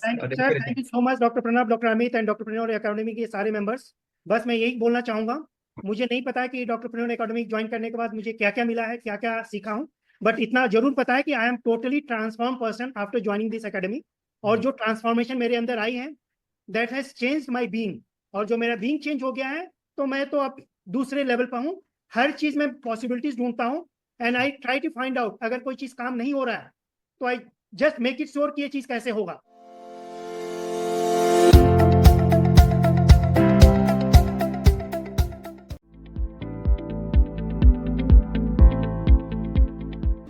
Thank you sir, thank you so much doctor Pranab, doctor Amit and doctor Pranab academy के सारे members. बस मैं यही बोलना चाहूंगा, मुझे नहीं पता है कि डॉक्टर प्रणब एकेडमी ज्वाइन करने के बाद मुझे क्या क्या मिला है, क्या क्या सीखा हूँ, बट इतना जरूर पता है कि I am totally transform person after joining this academy. और जो ट्रांसफॉर्मेशन मेरे अंदर आई है, that has change my being. और जो मेरा बीइंग चेंज हो गया है, तो मैं तो अब दूसरे लेवल पर हूँ। हर चीज में पॉसिबिलिटीज ढूंढता हूँ, and I try to find out अगर कोई चीज काम नहीं हो रहा है तो I just make it sure कि ये चीज कैसे होगा।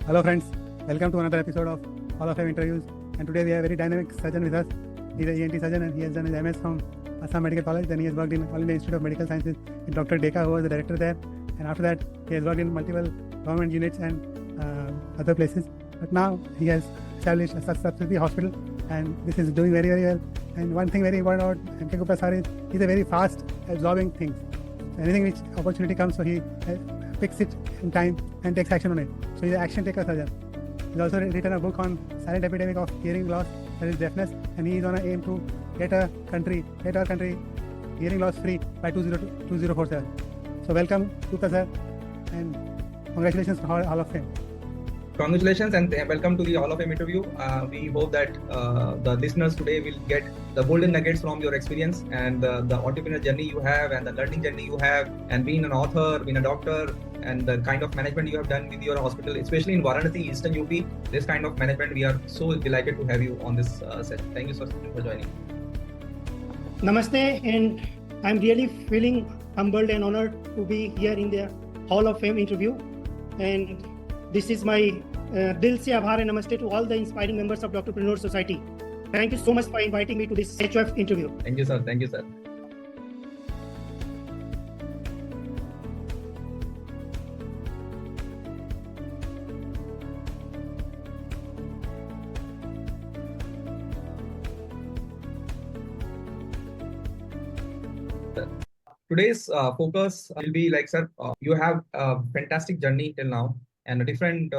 Hello friends, welcome to another episode of Hall of Fame interviews. And today we have a very dynamic surgeon with us. He's an ENT surgeon and he has done his MS from Assam Medical College. Then he has worked in All India Institute of Medical Sciences with Dr. Deka, who was the director there. And after that, he has worked in multiple government units and other places. But now he has established a subsidiary hospital, and this is doing very, very well. And one thing very important about M.K. Gupta sir is he's a very fast absorbing things. Anything which opportunity comes, so he picks it in time and takes action on it. So he's an action taker surgeon. He's also written a book on silent epidemic of hearing loss, that is deafness, and he is on an aim to get our country hearing loss free by 2047. So welcome Gupta sir, and congratulations to Hall of Fame. Congratulations and welcome to the Hall of Fame interview. We hope that the listeners today will get the golden nuggets from your experience and the entrepreneurial journey you have and the learning journey you have, and being an author, being a doctor, and the kind of management you have done with your hospital, especially in Varanasi, Eastern UP. This kind of management, we are so delighted to have you on this set. Thank you so much for joining. Namaste, and I'm really feeling humbled and honored to be here in the Hall of Fame interview. And this is my Dil se Aabhar and Namaste to all the inspiring members of Dr. Pranur Society. Thank you so much for inviting me to this HOF interview. Thank you, sir. Thank you, sir. Today's focus will be like, sir, you have a fantastic journey till now and different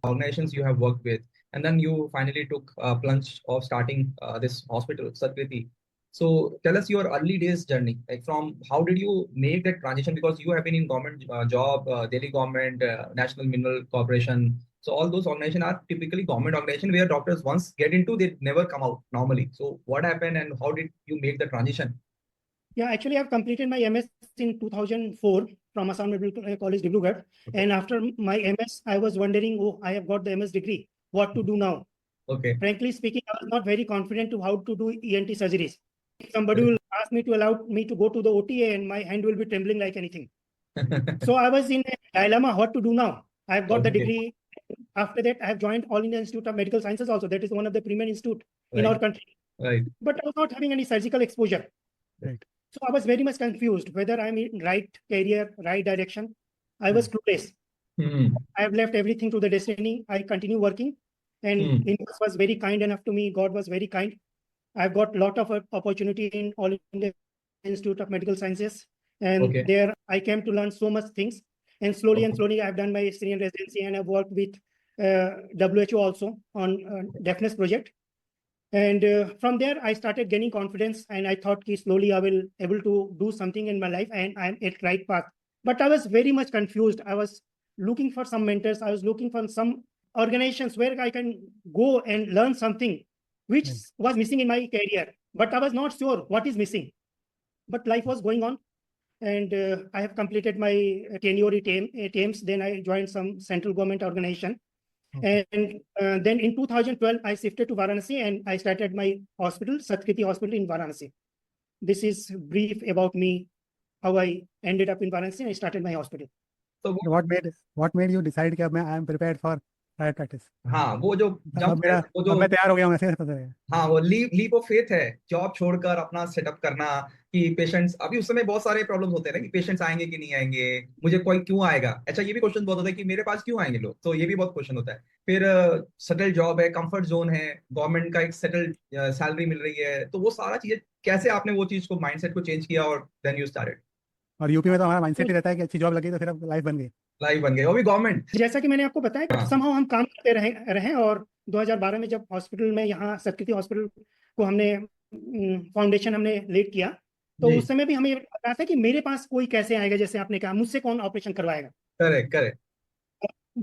organizations you have worked with. And then you finally took a plunge of starting this hospital, Satkriti. So tell us your early days journey, like from how did you make that transition? Because you have been in government job, Delhi government, National Mineral Corporation. So all those organizations are typically government organizations where doctors once get into, they never come out normally. So what happened and how did you make the transition? Yeah, actually, I've completed my MS in 2004 from Assam Medical College, Dibrugarh. Okay. And after my MS, I was wondering, oh, I have got the MS degree. What to do now? Okay. Frankly speaking, I was not very confident to how to do ENT surgeries. Somebody will ask me to allow me to go to the OTA and my hand will be trembling like anything. So I was in a dilemma, what to do now? I've got the degree. After that, I have joined All India Institute of Medical Sciences also. That is one of the premier institute in our country. Right. But I was not having any surgical exposure. Right. So I was very much confused whether I'm in right career, right direction. I was clueless. I have left everything to the destiny. I continue working, and universe was very kind enough to me. God was very kind. I've got a lot of opportunity in All India Institute of Medical Sciences, and there I came to learn so much things. And slowly and slowly, I've done my senior residency, and I've worked with WHO also on deafness project. And from there, I started gaining confidence, and I thought slowly I will able to do something in my life, and I'm at right path. But I was very much confused. I was looking for some mentors. I was looking for some organizations where I can go and learn something, which was missing in my career. But I was not sure what is missing. But life was going on, and I have completed my tenure at AIIMS. Then I joined some central government organization. And then in 2012, I shifted to Varanasi and I started my hospital, Satkriti Hospital in Varanasi. This is brief about me, how I ended up in Varanasi and I started my hospital. So what made you decide that I am prepared for private practice? हाँ, वो जो जब मैं तैयार हो गया हूँ ऐसे पता है। हाँ, वो लीप ऑफ फेथ है, जॉब छोड़कर अपना सेटअप करना कि पेशेंट्स, अभी उस समय बहुत सारे प्रॉब्लम्स होते हैं ना कि पेशेंट्स आएंगे कि नहीं आएंगे, मुझे कोई क्यों आएगा। अच्छा, ये भी क्वेश्चन बहुत होता है कि मेरे पास क्यों आएंगे लोग, तो ये भी बहुत क्वेश्चन होता है। फिर सेटल जॉब है, कंफर्ट जोन है, गवर्नमेंट का एक सेटल सैलरी मिल रही है, तो वो सारा चीजें कैसे आपने वो चीज को माइंडसेट को चेंज किया और देन यू स्टार्टेड। और यूपी में तो हमारा माइंडसेट ही रहता है कि अच्छी जॉब लगी तो फिर अब लाइफ बन गई, वो भी गवर्नमेंट। जैसा कि मैंने आपको बताया, somehow हम काम करते रहे और 2012 में जब हॉस्पिटल में यहाँ सतकृति हॉस्पिटल को हमने फाउंडेशन हमने लीड किया, तो जी उस समय भी हमें लग रहा था कि मेरे पास कोई कैसे आएगा, जैसे आपने कहा मुझसे कौन ऑपरेशन करवाएगा। करेक्ट करेक्ट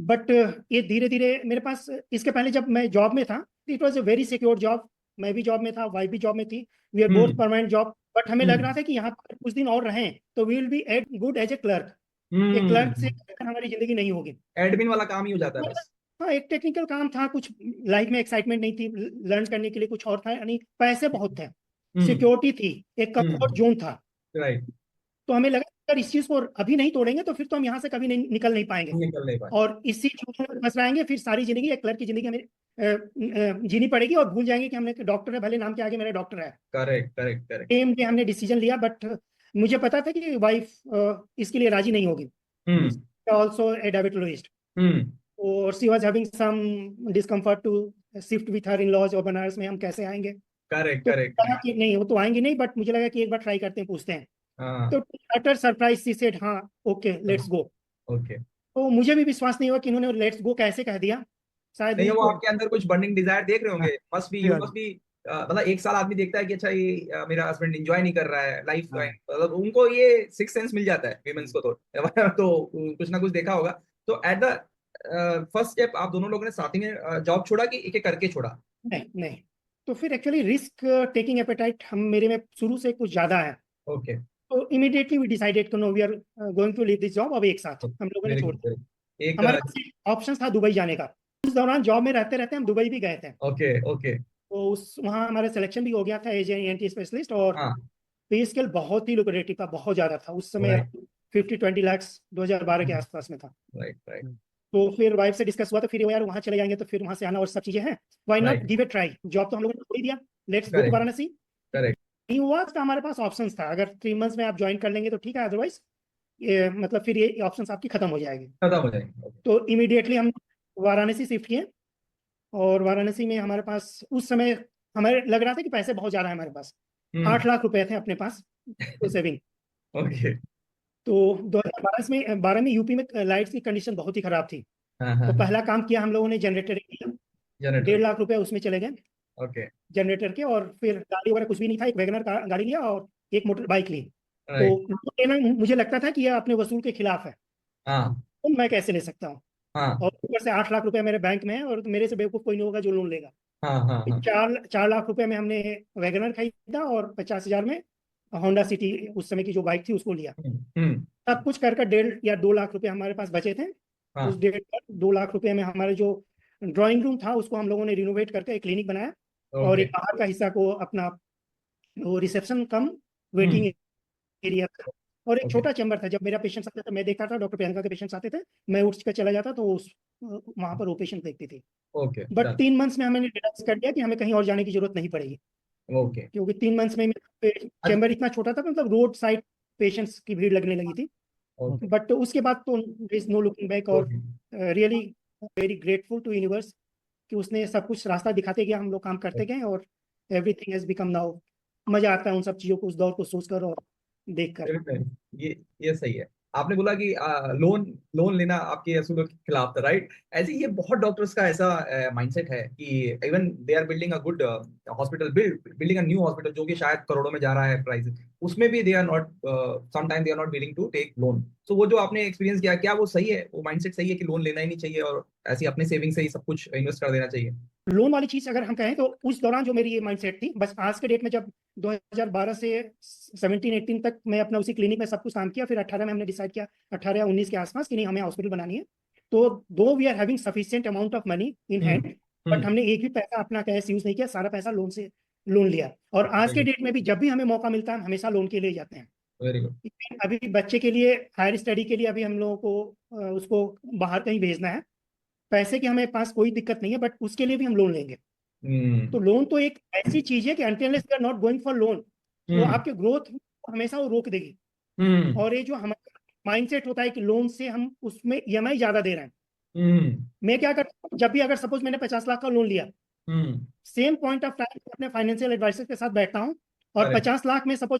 बट ये धीरे धीरे मेरे पास, इसके पहले जब मैं जॉब में था, it was a very secure job, मैं भी जॉब में था, वाइफ भी जॉब में थी, we are both permanent job. But हमें लग रहा था कि यहाँ पर कुछ दिन और रहें तो we will be at good as a clerk. एक क्लर्क से हमारी जिंदगी नहीं होगी। एडमिन वाला काम ही हो जाता है बस। हाँ, एक टेक्निकल काम था, कुछ लाइफ में एक्साइटमेंट नहीं थी, लर्न करने के लिए कुछ और था, यानी पैसे बहुत थे, सिक्योरिटी थी, एक कंफर्ट जोन था। राइट, तो हमें लगा अगर इस चीज को अभी नहीं तोड़ेंगे तो फिर तो हम यहाँ से कभी नहीं निकल नहीं पाएंगे, निकल नहीं पाए। और इसी चीज में फंस रहेंगे, फिर सारी जिंदगी एक क्लर्क की जिंदगी हमें जीनी पड़ेगी, और भूल जाएंगे कि हमने डॉक्टर है, भले नाम के आगे मेरा डॉक्टर है। Correct correct correct same day हमने डिसीजन लिया, बट मुझे पता था कि वाइफ इसके लिए राजी नहीं होगी, ऑल्सो ए डायबिटोलॉजिस्ट, और she was having some discomfort to shift with her in laws, और बनारस में हम कैसे आएंगे। करेक्ट तो करेक्ट कहा कि नहीं, वो तो आएंगे नहीं, बट मुझे लगा कि एक बार ट्राई करते हैं, पूछते हैं। हाँ तो अटर सरप्राइज सी सेड हाँ ओके लेट्स गो। ओके। तो मुझे भी विश्वास नहीं हुआ कि इन्होंने लेट्स गो कैसे कह दिया, शायद नहीं वो उनको। आपके अंदर कुछ बर्निंग डिजायर देख रहे होंगे, हाँ, मस्ट बी सही यू बात मस्ट बी। मतलब एक साल आदमी देखता है कि अच्छा ये मेरा हस्बैंड एंजॉय नहीं कर रहा है लाइफ, हाँ। मतलब उनको ये सिक्स सेंस मिल जाता है विमेंस को, तो कुछ ना कुछ देखा होगा। तो एट द फर्स्ट स्टेप आप दोनों लोगों ने साथ ही में जॉब छोड़ा कि एक एक करके छोड़ा? नहीं नहीं, तो फिर एक्चुअली रिस्क टेकिंग एपेटाइट हम मेरे में शुरू से कुछ ज्यादा है। ओके, तो immediately we decided to no we are going to leave this job, अब एक साथ हम लोगों ने वेरी छोड़ गुड, दिया। वेरी एक हमारे पास ऑप्शन था दुबई जाने का, उस दौरान जॉब में रहते रहते हम दुबई भी गए थे। ओके ओके तो उस वहाँ हमारा सिलेक्शन भी हो गया था एज एन स्पेशलिस्ट, और हाँ पे स्केल बहुत ही लुक्रेटिव था, बहुत ज्यादा था उस समय, राइट 50-20 लाख 2012 के आसपास में था। राइट राइट तो फिर वाइफ से डिस्कस हुआ, तो फिर वो यार वहाँ चले जाएंगे तो फिर वहाँ से आना और सब चीजें हैं, why not right give it try, job तो हम लोगों ने छोड़ ही दिया, let's go to correct Varanasi. Correct नहीं हुआ तो हमारे पास ऑप्शंस था, अगर 3 मंथ्स में आप ज्वाइन कर लेंगे तो ठीक है, अदरवाइज ये मतलब फिर ये ऑप्शंस आपकी खत्म हो जाएगी। खत्म हो जाएंगे। तो इमीडिएटली हम वाराणसी शिफ्ट किए, और वाराणसी में हमारे पास उस समय हमें लग रहा था कि पैसे बहुत ज्यादा है हमारे पास, 8 लाख रुपए थे अपने पास तो सेविंग। ओके तो 2012 में यूपी में लाइट्स की कंडीशन बहुत ही खराब थी। हाँ तो हाँ पहला काम किया हम लोगों ने, जनरेटर किया, जनरेटर 1.5 लाख रुपए उसमें चले गए ओके जनरेटर के, और फिर गाड़ी वगैरह कुछ भी नहीं था, एक वैगनर गाड़ी लिया और एक मोटर बाइक ली। तो राइट लेना मुझे लगता था कि यह अपने वसूल के खिलाफ है, हाँ तो मैं कैसे ले सकता हूँ, हाँ और ऊपर से 8 लाख रुपए मेरे बैंक में है, और मेरे से बेवकूफ कोई नहीं होगा जो लोन लेगा। हाँ हाँ हाँ 4 लाख रुपए में हमने वैगनर खरीदा, और 50,000 में होंडा सिटी उस समय की जो बाइक थी उसको लिया। सब कुछ कर 1.5 या 2 लाख रुपए हमारे पास बचे थे। हाँ उस 1.5 2 लाख रुपए में हमारे जो ड्राइंग रूम था उसको हम लोगों ने रिनोवेट करके एक क्लिनिक बनाया, और ओके एक बाहर का हिस्सा को अपना वो रिसेप्शन कम वेटिंग एरिया था, और एक ओके छोटा चैम्बर था। जब मेरा पेशेंट्स आते थे, मैं देखता था, डॉक्टर प्रियंका के पेशेंट्स आते थे, मैं उठ कर चला जाता, तो उस वहां पर वो पेशेंट देखती थी। ओके बट डन 3 मंथ्स में हमने डिसाइड कर दिया कि हमें कहीं और जाने की जरूरत नहीं पड़ेगी, ओके क्योंकि 3 मंथ्स में चैम्बर इतना छोटा था, मतलब रोड साइड पेशेंट्स की भीड़ लगने लगी थी। ओके बट उसके बाद तो इज नो लुकिंग बैक, और okay really very grateful to universe कि उसने सब कुछ रास्ता दिखाते गया, हम लोग काम करते गए, और एवरीथिंग हैज बिकम नाउ। मजा आता है उन सब चीजों को, उस दौर को सोचकर और देखकर। ये सही है। आपने बोला कि लोन लोन लेना आपके असूलों के खिलाफ था, राइट? ऐसे ये बहुत डॉक्टर्स का ऐसा माइंडसेट है कि even they are building a good hospital, building a new hospital जो कि शायद करोड़ों में जा रहा है प्राइस, उसमें भी they are not sometime they are not willing to take loan. So वो जो आपने एक्सपीरियंस किया, क्या वो सही है? वो माइंडसेट सही है कि लोन लेना ही नहीं चाहिए और ऐसी अपने सेविंग से ही सब कुछ इन्वेस्ट कर देना चाहिए? लोन वाली चीज अगर हम कहें तो उस दौरान जो मेरी ये माइंडसेट थी, बस आज के डेट में जब 2012 से 17-18 तक मैं अपना उसी क्लिनिक में सब कुछ काम किया, फिर 18 में हमने डिसाइड किया, 18 या 19 के आसपास, कि नहीं हमें हॉस्पिटल बनानी है। तो दो we are having sufficient amount of money in hand, but हमने एक भी पैसा अपना कैश यूज नहीं किया, सारा पैसा लोन लिया। और आज के डेट में भी जब भी हमें मौका मिलता है हम हमेशा लोन के लिए जाते हैं। Very good. अभी बच्चे के लिए हायर स्टडी के लिए अभी हम लोगों को उसको बाहर कहीं भेजना है, पैसे की हमें पास कोई दिक्कत नहीं है, बट उसके लिए भी हम लोन लेंगे। तो लोन तो एक ऐसी चीज है कि until we are not going for loan, वो आपके ग्रोथ हमेशा वो रोक देगी। और ये जो हमारा माइंडसेट होता है कि लोन से हम उसमें ईएमआई ज्यादा दे रहे हैं, मैं क्या करता हूँ, जब भी अगर सपोज मैंने 50 लाख का लोन लिया, सेम पॉइंट ऑफ टाइम अपने फाइनेंशियल एडवाइजर के साथ बैठता हूँ, और 50 लाख में सपोज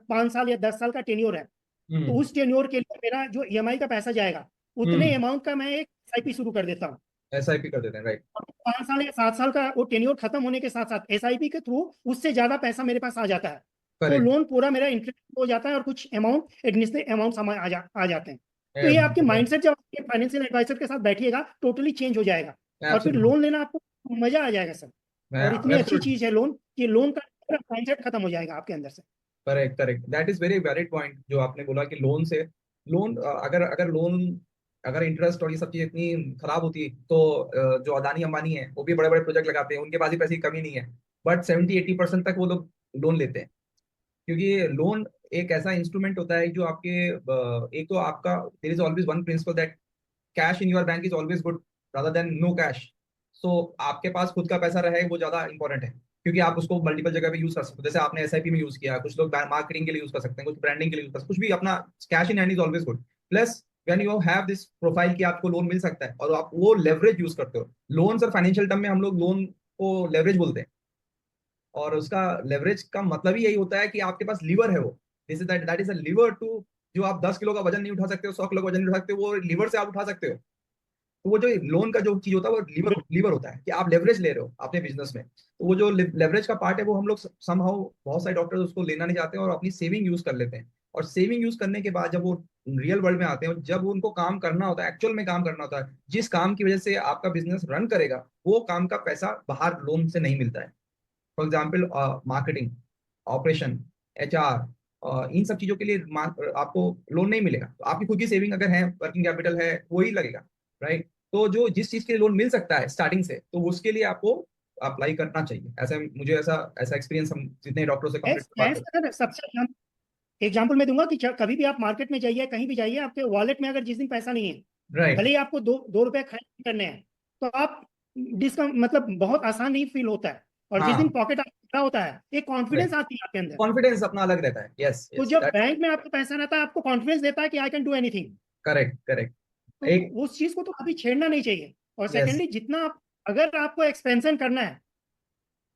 5 साल या 10 साल का टेन्योर है, तो उस टेन्योर के लिए मेरा जो ईएमआई का पैसा जाएगा, उतने अमाउंट का मैं एक एसआईपी शुरू कर देता हूँ। SIP कर देते हैं, राइट? 5 साल या 7 साल का वो टेन्योर खत्म होने के साथ साथ SIP के थ्रू उससे ज्यादा पैसा मेरे पास आ जाता है, तो करेक्ट। लोन पूरा मेरा इंटरेस्ट हो जाता है और कुछ अमाउंट एडमिनिस्ट्रेटिव अमाउंट आ जाते हैं। तो ये आपकी माइंडसेट जब आपके फाइनेंशियल एडवाइजर के साथ बैठिएगा टोटली चेंज हो जाएगा और फिर लोन लेना आपको मजा आ जाएगा सर। और इतनी अच्छी चीज है लोन कि लोन का माइंडसेट खत्म हो जाएगा आपके अंदर से। Correct correct, that is very valid point जो आपने बोला कि लोन से अगर अगर लोन अगर इंटरेस्ट और ये सब चीज इतनी खराब होती तो जो अदानी अंबानी है वो भी बड़े बड़े प्रोजेक्ट लगाते हैं, उनके पास भी पैसे की कमी नहीं है, बट 70-80% तक वो लोग लोन लेते हैं। क्योंकि लोन एक ऐसा इंस्ट्रूमेंट होता है जो आपके एक तो आपका there is always one principle that cash in your bank is always good rather than no cash. So आपके पास खुद का पैसा रहे वो ज्यादा इंपॉर्टेंट है, क्योंकि आप उसको मल्टीपल जगह पे यूज कर सकते हो। जैसे आपने SIP में यूज किया, कुछ लोग मार्केटिंग के लिए यूज कर सकते हैं, कुछ ब्रांडिंग के लिए यूज कर सकते हैं, कुछ भी अपना cash in hand is always good. Plus when you have this profile कि आपको लोन मिल सकता है और आप वो लेवरेज यूज करते हो। लोन सर फाइनेंशियल टर्म में हम लोग लोन को लेवरेज बोलते हैं, और उसका लेवरेज का मतलब ही यही होता है कि आपके पास लीवर है। वो this is that is a lever too, जो आप 10 किलो का वजन नहीं उठा सकते हो, 100 किलो का वजन नहीं उठा सकते हो, वो लीवर से आप उठा सकते हो। तो वो जो लोन का जो चीज होता है वो लीवर होता है कि आप लेवरेज ले रहे हो अपने बिजनेस में। तो वो जो लेवरेज का पार्ट है वो हम लोग समहाउ बहुत सारे डॉक्टर्स उसको लेना नहीं चाहते हैं और अपनी सेविंग यूज कर लेते हैं। और सेविंग यूज करने के बाद जब वो रियल वर्ल्ड में आते हैं, जब उनको काम करना होता है, एक्चुअल में काम करना होता है, जिस काम की वजह से आपका बिजनेस रन करेगा, वो काम का पैसा बाहर लोन से नहीं मिलता है। For example marketing, operation, HR, इन सब चीजों के लिए आपको लोन नहीं मिलेगा। तो आपकी खुद की सेविंग अगर है, वर्किंग कैपिटल है, वही लगेगा, राइट? तो जो जिस चीज के लिए लोन मिल सकता है स्टार्टिंग से, तो उसके लिए आपको अप्लाई करना चाहिए। ऐसा मुझे ऐसा ऐसा एक्सपीरियंस हम जितने डॉक्टरों से कंप्लीट बात करते सर सबसे एग्जाम्पल मैं दूंगा कि कभी भी आप मार्केट में जाइए, कहीं भी जाइए, आपके वॉलेट में अगर जिस दिन पैसा नहीं है, हैं, राइट? भले ही आपको 2 रुपए खर्च करने हैं, तो आप डिस्का मतलब बहुत आसान नहीं फील होता है। और जिस दिन हाँ, पॉकेट आपका होता है, एक कॉन्फिडेंस आती है आपके अंदर। कॉन्फिडेंस अपना अलग रहता है। यस तो यस, जब बैंक में आपका पैसा रहता है, आपको कॉन्फिडेंस देता है कि I can do anything. Correct correct. तो एक, उस चीज को तो कभी छेड़ना नहीं चाहिए। और यस, सेकेंडली, जितना आप अगर आपको एक्सपेंशन करना है,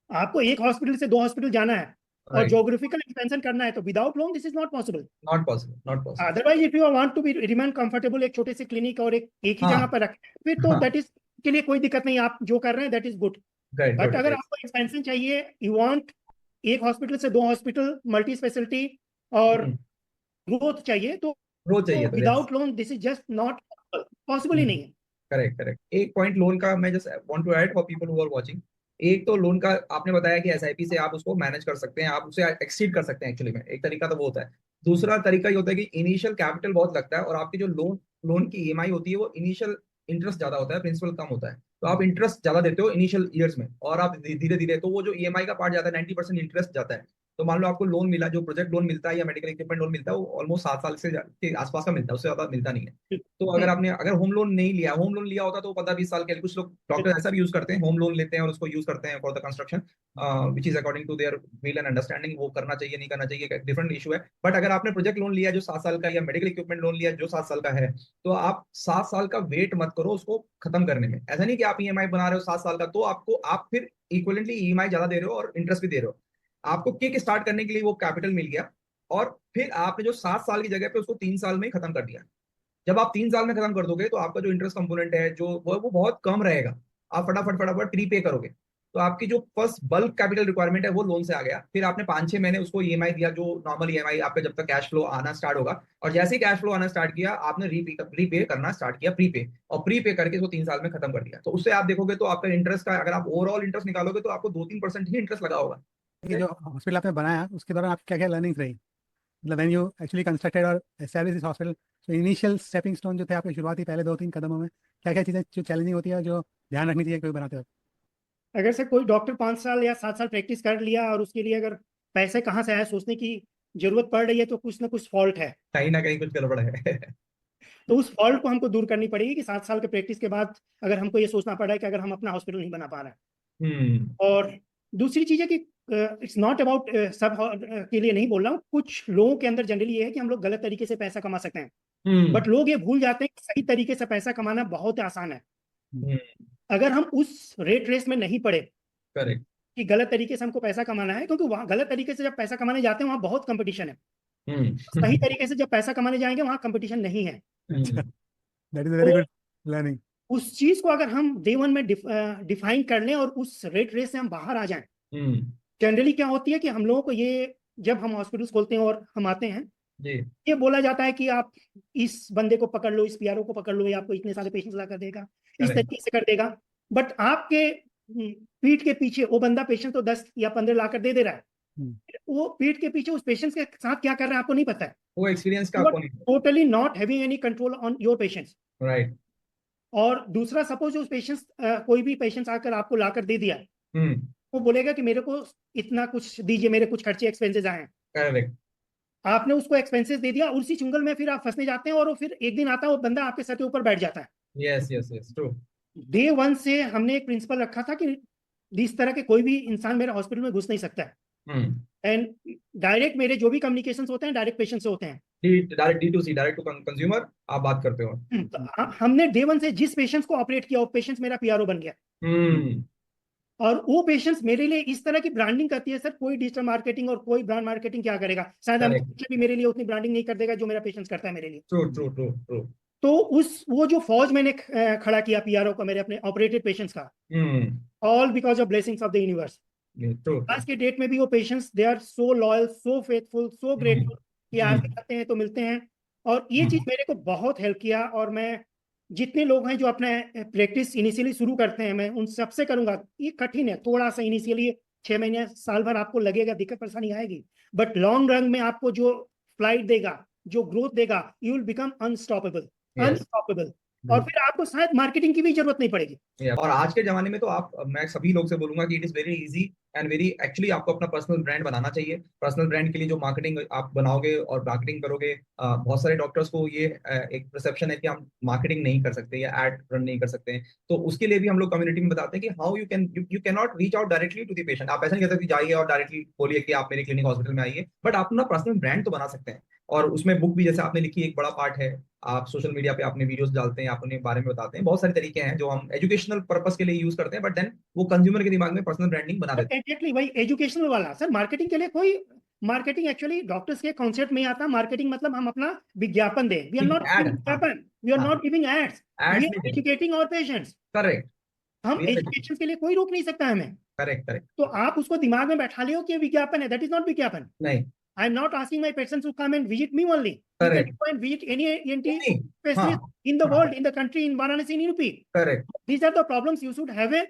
आपको एक हॉस्पिटल से 2 हॉस्पिटल जाना है और राइट, ज्योग्राफिकल एक्सपेंशन करना है, तो without loan this is not possible. Not possible, not possible. Otherwise if you want to be remain comfortable एक छोटे से क्लिनिक और एक ही जगह हाँ पर रखें, फिर तो हाँ, दैट इज के लिए कोई दिक्कत नहीं, आप जो कर रहे हैं that is good. Good but good, अगर यस। आपको एक्सपेंशन चाहिए, यू वांट एक हॉस्पिटल से 2 हॉस्पिटल, मल्टी स्पेशलिटी और ग्रोथ चाहिए, तो वो चाहिए तो, yes. Without loan this is just not possible ही नहीं है। Correct correct. एक पॉइंट लोन का मैं just want to add for people who are watching. एक तो लोन का आपने बताया कि SIP से आप उसको मैनेज कर सकते हैं, आप उसे एक्सीड कर सकते हैं। एक्चुअली में एक तरीका तो वो होता है। दूसरा तरीका ये होता है कि इनिशियल कैपिटल बहुत लगता है और आपकी जो लोन की EMI होती है वो इनिशियल इंटरेस्ट ज्यादा होता है, प्रिंसिपल कम होता है। तो आप इंटरेस्ट ज्यादा देते हो इनिशियल ईयर्स में, और आप धीरे धीरे तो वो जो EMI का पार्ट जाता है 90% इंटरेस्ट जाता है। तो मान लो आपको लोन मिला, जो प्रोजेक्ट लोन मिलता है या मेडिकल इक्विपमेंट लोन मिलता है, वो ऑलमोस्ट 7 साल के आसपास का मिलता है, उससे ज्यादा मिलता नहीं है। तो अगर होम लोन नहीं लिया, होम लोन लिया होता तो 15-20 साल के लिए, कुछ लोग डॉक्टर ऐसा भी यूज करते हैं, होम लोन लेते हैं और उसको यूज करते हैं for the construction, which is according to their will and understanding. वो करना चाहिए नहीं करना चाहिए एक डिफरेंट इशू है। बट अगर आपने प्रोजेक्ट लोन लिया जो 7 साल का, या मेडिकल इक्विपमेंट लोन लिया जो 7 साल का है, तो आप 7 साल का वेट मत करो उसको खत्म करने में। ऐसा नहीं कि आप EMI बना रहे हो 7 साल का, तो आप फिर इक्वलेंटली EMI ज्यादा दे रहे हो और इंटरेस्ट भी दे रहे हो। आपको किक स्टार्ट करने के लिए वो कैपिटल मिल गया, और फिर आपने जो 7 साल की जगह पे उसको 3 साल में ही खत्म कर दिया। जब आप 3 साल में खत्म कर दोगे तो आपका जो इंटरेस्ट कंपोनेंट है जो वो बहुत कम रहेगा। आप फटाफट फटाफट प्रीपे करोगे। तो आपकी जो फर्स्ट बल्क कैपिटल रिक्वायरमेंट है वो लोन से आ गया। फिर आपने 5-6 महीने उसको EMI दिया, जो नॉर्मल EMI आपका जब तक कैश फ्लो आना स्टार्ट होगा। और जैसे ही कैश फ्लो आना स्टार्ट किया, आपने रीपे करना स्टार्ट किया, प्रीपे, और प्रीपे करके इसको 3 साल में खत्म कर दिया। तो उससे आप देखोगे तो आपका इंटरेस्ट का, अगर आप ओवरऑल इंटरेस्ट निकालोगे तो आपको 2-3% ही इंटरेस्ट लगा होगा। ये जो हॉस्पिटल आपने बनाया उसके दौरान आपकी क्या क्या लर्निंग्स रही, मतलब व्हेन यू एक्चुअली कंस्ट्रक्टेड और एस्टैब्लिश दिस हॉस्पिटल, तो इनिशियल स्टेपिंग स्टोन जो थे आपके शुरुआती पहले 2-3 कदमों में, क्या क्या चीज़ें जो चैलेंजिंग होती है, जो ध्यान रखनी चाहिए कोई बनाते वक्त? अगर से कोई डॉक्टर 5 साल या 7 साल प्रैक्टिस कर लिया और उसके लिए अगर पैसे कहाँ से आए सोचने की जरूरत पड़ रही है, तो कुछ ना कुछ फॉल्ट है। कहीं ना कहीं कुछ गड़बड़ है। तो उस फॉल्ट को हमको दूर करनी पड़ेगी कि 7 साल के प्रैक्टिस के बाद अगर हमको ये सोचना पड़ा है कि अगर हम अपना हॉस्पिटल नहीं बना पा रहे हैं। और दूसरी चीज है कि इट्स नॉट अबाउट सब के लिए नहीं बोल रहा हूँ, कुछ लोगों के अंदर जनरली ये है कि हम लोग गलत तरीके से पैसा कमा सकते हैं, बट लोग ये भूल जाते हैं कि सही तरीके से पैसा कमाना बहुत आसान है। अगर हम उस रेट रेस में नहीं पड़े करेक्ट। कि गलत तरीके से हमको पैसा कमाना है, क्योंकि वहां गलत तरीके से जब पैसा कमाने जाते हैं वहां बहुत कंपटीशन है। सही तरीके से जब पैसा कमाने जाएंगे वहां कंपटीशन नहीं है। दैट इज तो वेरी गुड लर्निंग। उस चीज को अगर हम डे वन में डिफाइन कर लें और उस रेट रेस से हम बाहर आ जाएं, जनरली क्या होती है कि हम लोगों को ये, जब हम हॉस्पिटल्स खोलते हैं और हम आते हैं, जी ये बोला जाता है कि आप इस बंदे को पकड़ लो, इस पीआरओ को पकड़ लो, ये आपको इतने सारे पेशेंट्स ला कर देगा, इस Correct. तरीके से कर देगा। बट आपके पीठ के पीछे वो बंदा पेशेंट तो 10 या 15 ला कर दे दे रहा है, वो पीठ के पीछे उस पेशेंट के साथ क्या कर रहा है आपको नहीं पता है। वो एक्सपीरियंस का You आपको are नहीं। totally not having any control on your patients. Right. और दूसरा, सपोज उस पेशेंट्स कोई भी पेशेंट्स आकर आपको लाकर दे दिया, वो बोलेगा कि मेरे को इतना कुछ दीजिए, मेरे कुछ खर्चे एक्सपेंसेस आए हैं। करेक्ट। आपने उसको एक्सपेंसेस दे दिया, उसी चुंगल में फिर आप फंसने जाते हैं और वो फिर एक दिन आता है वो बंदा आपके सर के ऊपर बैठ जाता है। Yes yes yes true. Day one से हमने एक प्रिंसिपल रखा था कि इस तरह के कोई भी इंसान मेरे हॉस्पिटल में घुस नहीं सकता है। एंड डायरेक्ट मेरे जो भी कम्युनिकेशन होते हैं डायरेक्ट पेशेंट से होते हैं। Direct D2C, direct to consumer आप बात करते हो। तो हमने डे वन से जिस पेशेंट्स को ऑपरेट किया वो पेशेंट्स मेरा पीआरओ बन गया। और वो पेशेंट्स मेरे लिए इस तरह की ब्रांडिंग करती है सर, कोई डिजिटल मार्केटिंग और कोई ब्रांड मार्केटिंग क्या करेगा, शायद भी मेरे लिए उतनी ब्रांडिंग नहीं कर देगा जो मेरा पेशेंट्स करता है मेरे लिए। True true true true. तो वो जो फौज मैंने खड़ा किया पीआरओ का मेरे अपने ऑपरेटेड पेशेंट्स का, all because of blessings of the universe. आज के डेट में भी वो patients they are so loyal, so faithful, so grateful कि आज आते हैं तो मिलते हैं। और ये चीज मेरे को बहुत हेल्प किया। और मैं जितने लोग हैं जो अपने प्रैक्टिस इनिशियली शुरू करते हैं, मैं उन सबसे करूंगा, ये कठिन है थोड़ा सा इनिशियली, 6 महीने साल भर आपको लगेगा, दिक्कत परेशानी आएगी, बट लॉन्ग रन में आपको जो फ्लाइट देगा, जो ग्रोथ देगा, you will become unstoppable. Unstoppable. और फिर आपको शायद मार्केटिंग की भी जरूरत नहीं पड़ेगी। और आज के जमाने में तो मैं सभी लोग से बोलूंगा कि it is very easy and very, actually आपको अपना पर्सनल ब्रांड बनाना चाहिए। पर्सनल ब्रांड के लिए जो मार्केटिंग आप बनाओगे और मार्केटिंग करोगे, बहुत सारे डॉक्टर्स को ये एक परसेप्शन है कि हम मार्केटिंग नहीं कर सकते या एड रन नहीं कर सकते हैं। तो उसके लिए भी हम लोग कम्युनिटी में बताते हैं कि how you can not reach out directly to the patient. आप ऐसा नहीं कहते कि जाइए और डायरेक्टली बोलिए कि आप मेरे क्लिनिक हॉस्पिटल में आइए, बट आप अपना पर्सनल ब्रांड तो बना सकते हैं। और उसमें बुक भी जैसे आपने लिखी एक बड़ा पार्ट है, आप सोशल मीडिया पे आपने वीडियोस डालते हैं, आप अपने बारे में बताते हैं, बहुत सारे तरीके हैं जो हम एजुकेशनल पर्पस के लिए यूज करते हैं, बट देन वो कंज्यूमर के दिमाग में पर्सनल ब्रांडिंग बना देते हैं। एग्जैक्टली वही एजुकेशनल वाला सर। मार्केटिंग के लिए कोई मार्केटिंग एक्चुअली डॉक्टर्स के कॉन्सेप्ट में आता है। मार्केटिंग मतलब हम अपना विज्ञापन दें। वी आर नॉट विज्ञापन, we are not giving ads, we are educating our patients. Correct. हम एजुकेशन के लिए कोई रोक नहीं सकता हमें। Correct correct. तो आप उसको दिमाग में बैठा लियो कि विज्ञापन है, दैट इज नॉट विज्ञापन। नहीं, I am not asking my patients to come and visit me only. Correct. You can go and visit any ENT specialist हाँ, in the world, in the country, in Varanasi, in UP. Correct. These are the problems you should have a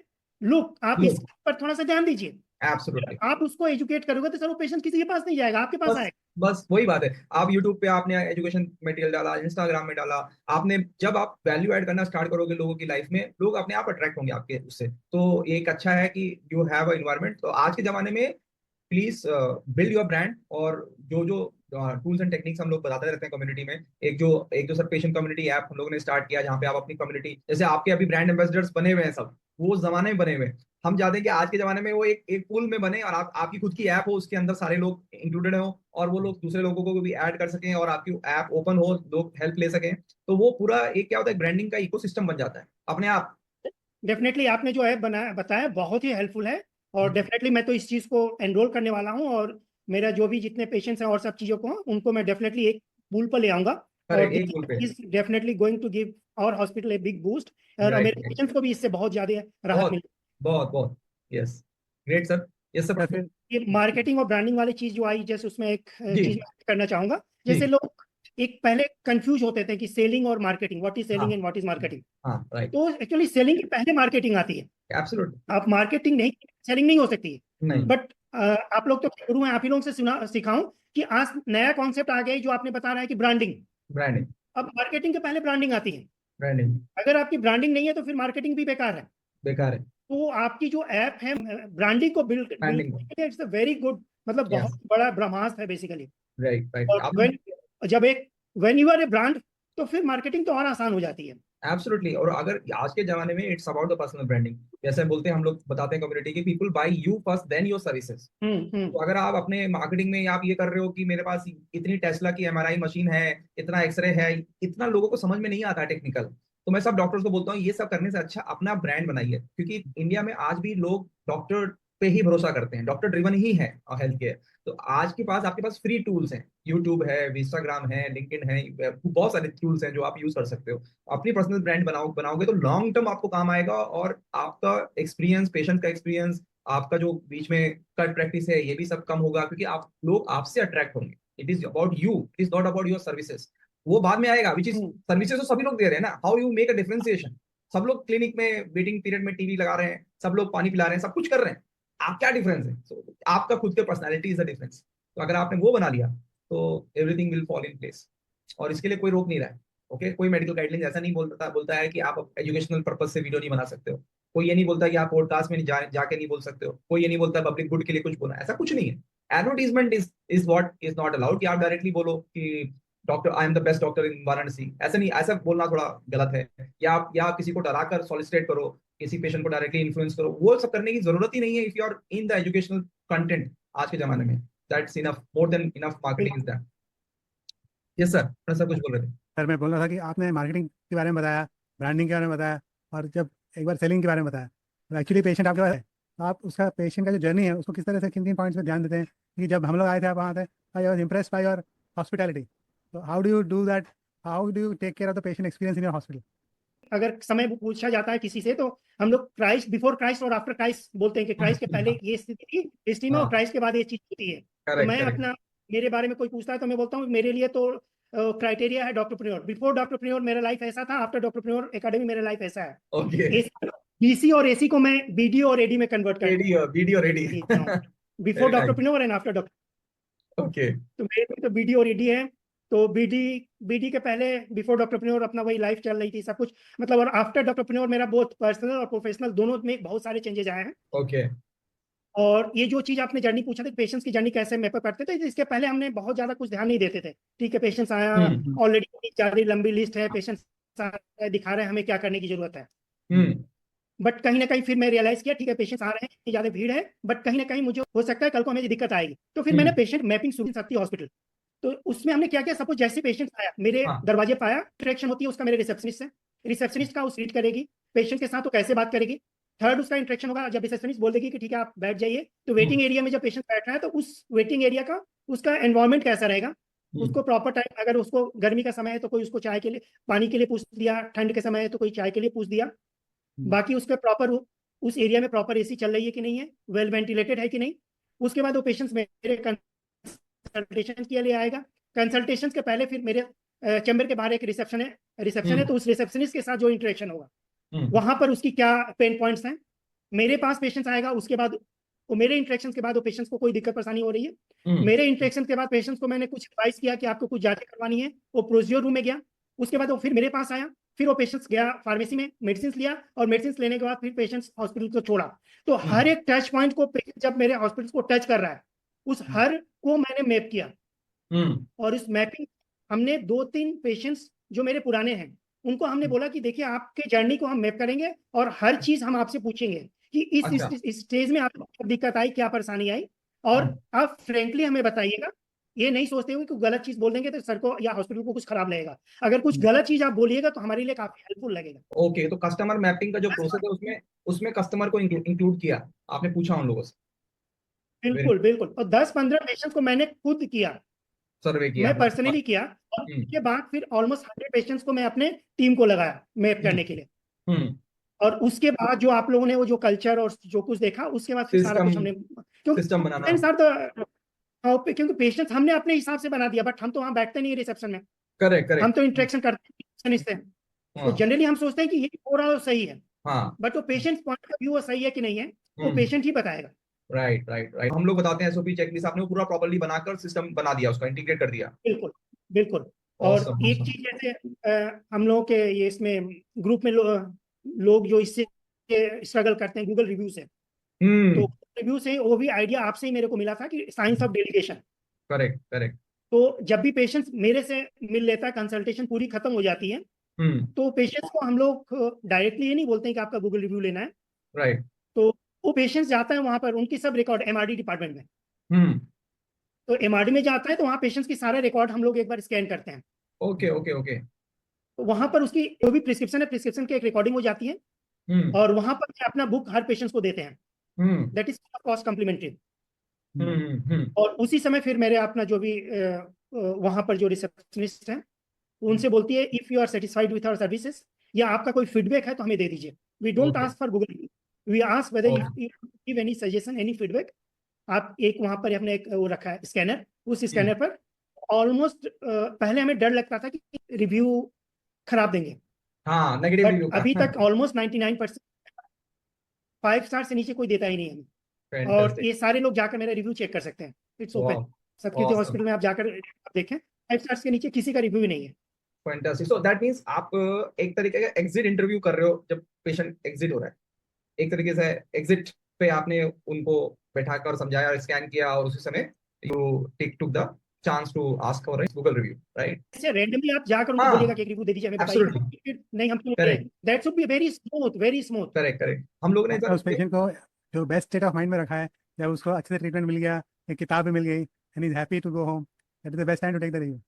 look. आप इस पर थोड़ा सा ध्यान दीजिए। Absolutely. आप उसको एजुकेट करोगे तो सर वो पेशेंट किसी के पास नहीं जाएगा, आपके पास आएगा। बस वही बात है। आप YouTube पे आपने एजुकेशन मटेरियल डाला, Instagram में डाला, आपने जब आप वैल्यू ऐड करना स्टार्ट करोगे लोगों की लाइफ में, लोग अपने आप अट्रैक्ट होंगे आपके उससे। तो एक अच्छा है कि यू हैव अ एनवायरनमेंट। तो आज के जमाने में प्लीज बिल्ड योर ब्रांड। और जो टूल्स एंड टेक्निक्स हम लोग बताते रहते हैं कम्युनिटी में, एक जो सर पेशेंट कम्युनिटी ऐप हम लोगों ने स्टार्ट किया, जहाँ पे आप अपनी कम्युनिटी, जैसे आपके अभी ब्रांड एम्बेसडर्स बने हुए हैं सब, वो उस जमाने में बने हुए हैं। हम चाहते हैं कि आज के जमाने में वो एक पूल में बने और आपकी खुद की ऐप हो, उसके अंदर सारे लोग इंक्लूडेड हो और वो लोग दूसरे लोगों को भी ऐड कर सकें और आपकी ऐप ओपन हो, लोग हेल्प ले सकें। तो वो पूरा एक क्या होता है, ब्रांडिंग का इकोसिस्टम बन जाता है अपने आप। डेफिनेटली आपने जो ऐप बताया बहुत ही हेल्पफुल है। और डेफिनेटली मैं तो इस चीज को एनरोल करने वाला हूँ। और मेरा जो भी जितने पेशेंट्स हैं और सब चीजों को, उनको मैं डेफिनेटली एक पूल पर ले आऊंगा। और is definitely going to give our hospital a big boost. और मेरे पेशेंट्स को भी इससे बहुत ज्यादा राहत मिली। बहुत yes, great sir. Yes sir. ये मार्केटिंग और ब्रांडिंग वाली चीज जो आई, जैसे उसमें एक चीज करना चाहूंगा। जैसे लोग एक पहले कंफ्यूज होते थे कि सेलिंग और marketing, what is selling and what is marketing. तो एक्चुअली सेलिंग के पहले मार्केटिंग आती है। एब्सोल्युटली। आप मार्केटिंग नहीं, सेलिंग नहीं हो सकती है। बट आप लोग तो गुरु हैं, आप ही लोगों से सिखाऊं कि आज नया कॉन्सेप्ट आ गया जो आपने बता रहा है कि ब्रांडिंग। अब मार्केटिंग के पहले ब्रांडिंग आती है। ब्रांडिंग अगर आपकी ब्रांडिंग नहीं है तो फिर मार्केटिंग भी बेकार है। तो आपकी जो ऐप है ब्रांडिंग को build, it's a very good, मतलब बहुत बड़ा ब्रह्मास्त्र है बेसिकली। जब when you are a brand, तो फिर मार्केटिंग तो और आसान हो जाती है। एब्सोल्युटली। और अगर आज के जमाने में it's about the personal branding, जैसे बोलते हैं हम लोग बताते हैं कम्युनिटी की, people buy you first then your services. तो अगर आप अपने मार्केटिंग में आप ये कर रहे हो कि मेरे पास इतनी टेस्ला की MRI मशीन है, इतना एक्सरे है, इतना लोगों को समझ में नहीं आता टेक्निकल, तो मैं सब डॉक्टर्स को बोलता हूँ ये सब करने से अच्छा अपना ब्रांड बनाइए। क्योंकि इंडिया में आज भी लोग डॉक्टर पे ही भरोसा करते हैं, डॉक्टर ड्रिवन ही है हेल्थ केयर। तो आज के पास आपके पास फ्री टूल्स हैं, यूट्यूब है, इंस्टाग्राम है, लिंक्डइन है, बहुत सारे टूल्स हैं जो आप यूज कर सकते हो। अपनी पर्सनल ब्रांड बनाओगे तो लॉन्ग टर्म आपको काम आएगा, और आपका एक्सपीरियंस, पेशेंट का एक्सपीरियंस, आपका जो बीच में कट प्रैक्टिस है, ये भी सब कम होगा, क्योंकि लोग आपसे अट्रैक्ट होंगे। It is about you, it is not about your services. वो बाद में आएगा, विच इज सर्विसेज तो सभी लोग दे रहे हैं ना। How you make a differentiation. सब लोग क्लिनिक में वेटिंग पीरियड में टीवी लगा रहे हैं, सब लोग पानी पिला रहे हैं, सब कुछ कर रहे हैं, आप क्या डिफरेंस है? So, आपका खुद का पर्सनैलिटी इज द डिफरेंस। तो अगर आपने वो बना लिया तो everything will fall in place, और इसके लिए कोई रोक नहीं रहा है। ओके, कोई मेडिकल गाइडलाइन ऐसा नहीं बोलता है कि आप एजुकेशनल पर्पज से वीडियो नहीं बना सकते हो। कोई ये नहीं बोलता कि आप पॉडकास्ट में जाके नहीं बोल सकते हो। कोई ये नहीं बोलता पब्लिक गुड के लिए कुछ बोलना, ऐसा कुछ नहीं है। Advertisement is what is not allowed, कि आप डायरेक्टली बोलो कि doctor, I am the best doctor in Varanasi, ऐसा नहीं, ऐसा बोलना थोड़ा गलत है। या किसी को डराकर सॉलिसिटेट करो, किसी पेशेंट को डायरेक्टली इन्फ्लुएंस करो, वो सब करने की जरूरत ही नहीं है। If you are in the educational content आज के जमाने में, that's enough, more than enough marketing is that. Yes sir, sir कुछ बोल रहे थे। सर मैं बोल रहा था कि आपने मार्केटिंग के बारे में बताया, ब्रांडिंग के बारे में बताया, और जब एक बार सेलिंग के बारे में बताया, तो एक्चुअली पेशेंट आपके पास है, तो आप उसका पेशेंट का जो जर्नी है उसको किस तरह से, किन किन पॉइंट्स पर ध्यान देते हैं? कि जब हम लोग आए थे आप वहाँ थे, I was impressed by your hospitality, तो how do you do that, how do you take care of the patient experience in your hospital? अगर समय पूछा जाता है किसी से, तो हम लोग क्राइस्ट, बिफोर क्राइस्ट और आफ्टर क्राइस्ट बोलते हैं कि क्राइस्ट के पहले ये स्थिति थी हिस्ट्री में, और क्राइस्ट के बाद ये चीज होती है। तो मैं अपना, मेरे बारे में कोई पूछता है तो मैं बोलता हूँ मेरे लिए तो क्राइटेरिया है डॉक्टरप्रेन्योर। बिफोर डॉक्टरप्रेन्योर मेरा लाइफ ऐसा था, आफ्टर डॉक्टरप्रेन्योर एकेडमी मेरा लाइफ ऐसा है। ओके, बीसी और एसी को मैं बीडीओ और एडी में कन्वर्ट कर video ready, before doctorpreneur and after doctor. Okay, तो मेरे तो बीडी और एडी है। तो बीडी के पहले, बिफोर डॉक्टरप्रेन्योर अपना वही लाइफ चल रही थी सब कुछ, मतलब। और आफ्टर डॉक्टरप्रेन्योर मेरा बहुत पर्सनल और प्रोफेशनल दोनों में बहुत सारे चेंजेस आए हैं। ओके, और ये जो चीज आपने जर्नी पूछा था, पेशेंट्स की जर्नी कैसे मैप करते थे, इसके पहले हमने बहुत ज्यादा कुछ ध्यान नहीं देते थे। ठीक है, पेशेंट्स आया, ऑलरेडी ज्यादा लंबी लिस्ट है, पेशेंट्स दिखा रहे हैं, हमें क्या करने की जरूरत है। बट कहीं ना कहीं फिर मैं रियलाइज किया, ठीक है पेशेंट्स आ रहे हैं, इतनी ज्यादा भीड़ है, बट कहीं ना कहीं मुझे हो सकता है कल को हमें दिक्कत आएगी। तो फिर मैंने पेशेंट मैपिंग शुरू की हॉस्पिटल। तो उसमें हमने क्या किया, सपोज जैसे पेशेंट आया, मेरे दरवाजे पर आया, इंटरेक्शन होती है उसका मेरे रिसेप्शनिस्ट से, रिसेप्शनिस्ट का उस रीड करेगी पेशेंट के साथ, तो कैसे बात करेगी। थर्ड उसका इंटरेक्शन होगा, जब रिसेप्शनिस्ट बोल देगी कि ठीक है आप बैठ जाइए, तो वेटिंग एरिया में जब पेशेंट बैठ रहा है, तो उस वेटिंग एरिया का उसका एनवायरनमेंट कैसा रहेगा, उसको प्रॉपर टाइम, अगर उसको गर्मी का समय है तो कोई उसको चाय के लिए, पानी के लिए पूछ दिया, ठंड के समय है तो कोई चाय के लिए पूछ दिया। बाकी उसके प्रॉपर उस एरिया में प्रॉपर एसी चल रही है कि नहीं है, वेल वेंटिलेटेड है कि नहीं। उसके बाद वो पेशेंट्स मेरे कंसल्टेशन के लिए आएगा। कंसल्टेशन के पहले फिर मेरे चैम्बर के बाहर एक रिसेप्शन है, तो उस रिसेप्शनिस्ट के साथ जो इंटरेक्शन होगा वहां पर उसकी क्या पेन पॉइंट्स हैं। मेरे पास पेशेंट्स आएगा, उसके बाद वो मेरे इंटरेक्शन के बाद वो पेशेंट्स को कोई दिक्कत परेशानी हो रही है, मेरे इंटरेक्शन के बाद पेशेंट्स को मैंने कुछ एडवाइस किया कि आपको कुछ जांचें करवानी है, वो प्रोसीजर रूम में गया। उसके बाद वो फिर मेरे पास आया, फिर वो पेशेंट्स गया फार्मेसी में, मेडिसिन लिया, और मेडिसिन लेने के बाद फिर पेशेंट्स हॉस्पिटल को छोड़ा। तो हर एक टच पॉइंट को जब मेरे हॉस्पिटल को टच कर रहा है, उस हर को मैंने मैप किया। और इस मैपिंग हमने 2-3 पेशेंट्स जो मेरे पुराने हैं उनको हमने बोला कि देखिए आपके जर्नी को हम मैप करेंगे, और हर चीज हम आपसे पूछेंगे कि इस स्टेज में आपको क्या दिक्कत आई, क्या परेशानी आई, और आप फ्रेंकली हमें बताइएगा। ये नहीं सोचते हुए कि गलत चीज बोल देंगे तो सर को या हॉस्पिटल को कुछ खराब लगेगा। अगर कुछ गलत चीज आप बोलिएगा तो हमारे लिए काफी हेल्पफुल लगेगा। ओके, तो कस्टमर मैपिंग का जो प्रोसेस है उसमें कस्टमर को इंक्लूड किया, आपने पूछा उन लोगों से? बिल्कुल बिल्कुल। और 10-15 पेशेंट्स को मैंने खुद किया, सर्वे किया, मैं पर्सनली किया। और उसके बाद फिर ऑलमोस्ट 100 पेशेंट्स को मैं अपने टीम को लगाया मैप करने के लिए। और उसके बाद जो आप लोगों ने वो जो कल्चर और जो कुछ देखा, उसके बाद फिर सारा कुछ हमने, क्योंकि पेशेंट्स हमने अपने हिसाब से बना दिया, बट हम तो वहाँ बैठते नहीं रिसेप्शन में। करेक्ट, हम तो इंटरेक्शन करते हैं, तो जनरली हम सोचते हैं कि ये हो रहा है सही है, बट वो पेशेंट पॉइंट ऑफ व्यू सही है कि नहीं है वो पेशेंट ही बताएगा। राइट राइट राइट, हम लोग बताते हैं एसओपी चेकलिस्ट, आपने पूरा प्रॉपर्ली बनाकर सिस्टम बना दिया, उसका इंटीग्रेट कर दिया। बिल्कुल बिल्कुल। और एक चीज जैसे हम लोग के ये इसमें ग्रुप में लोग जो इससे स्ट्रगल करते हैं गूगल रिव्यू से, तो रिव्यू से वो भी आइडिया आपसे ही मेरे को मिला था कि science of delegation. Correct correct. तो जब भी पेशेंट्स मेरे से मिल लेता है, कंसल्टेशन पूरी खत्म हो जाती है, तो पेशेंट्स को हम लोग डायरेक्टली ये नहीं बोलते हैं कि आपका गूगल रिव्यू लेना है। राइट। तो वो पेशेंट्स जाता है वहां पर, उनकी सब रिकॉर्ड एमआरडी डिपार्टमेंट में, तो एमआरडी में जाता है तो वहाँ पेशेंट्स की सारे रिकॉर्ड हम लोग एक बार स्कैन करते हैं। Okay okay okay. तो वहां पर उसकी जो भी प्रिस्क्रिप्शन है, प्रिस्क्रिप्शन की एक रिकॉर्डिंग हो जाती है, और वहां पर अपना बुक हर पेशेंट्स को देते हैं। That is cost complimentary. Hmm. और उसी समय फिर मेरे अपना जो भी वहां पर जो रिसेप्शनिस्ट है उनसे बोलती है if you are satisfied with our services या आपका कोई फीडबैक है तो हमें दे दीजिए। We don't Okay. Ask for Google, we ask whether Okay. If give any suggestion any feedback. आप एक वहां पर हमने एक वो रखा है स्कैनर, उस स्कैनर पर ऑलमोस्ट पहले हमें डर लगता था कि रिव्यू खराब देंगे, हाँ, नेगेटिव बट रिव्यू का। अभी तक ऑलमोस्ट 99% 5 स्टार से नीचे कोई देता ही नहीं है हमें। और Fantastic. ये सारे लोग जाकर मेरा रिव्यू चेक कर सकते हैं, it's open. Wow. सत्यज्योति Awesome. Hospital में आप जाकर देखें, 5 स्टार्स के नीचे किसी का रिव्यू ही नहीं है। फैंटास्टिक। सो दैट मींस आप एक तरीके का एग्जिट इंटरव्यू कर रहे हो जब पेशेंट एग्जिट हो रहा है, एक तरीके से एग्जिट पे आपने उनको बैठाकर समझाया और स्कैन किया और उसी समय you took the chance to ask for Google review, right? ऐसे रैंडमली आप जाकर उनको हाँ, बोलिएगा कि एक रिव्यू दे दीजिए, हमें बताइए एब्सोल्युटली फिर नहीं हम correct that should be very smooth, very smooth. Correct correct. हम लोगों ने आपने सर उस पेशेंट को जो बेस्ट स्टेट ऑफ माइंड में रखा है, जब उसको अच्छे से ट्रीटमेंट मिल गया, एक किताब भी मिल गई and is happy to go home, that is the best time to take the review.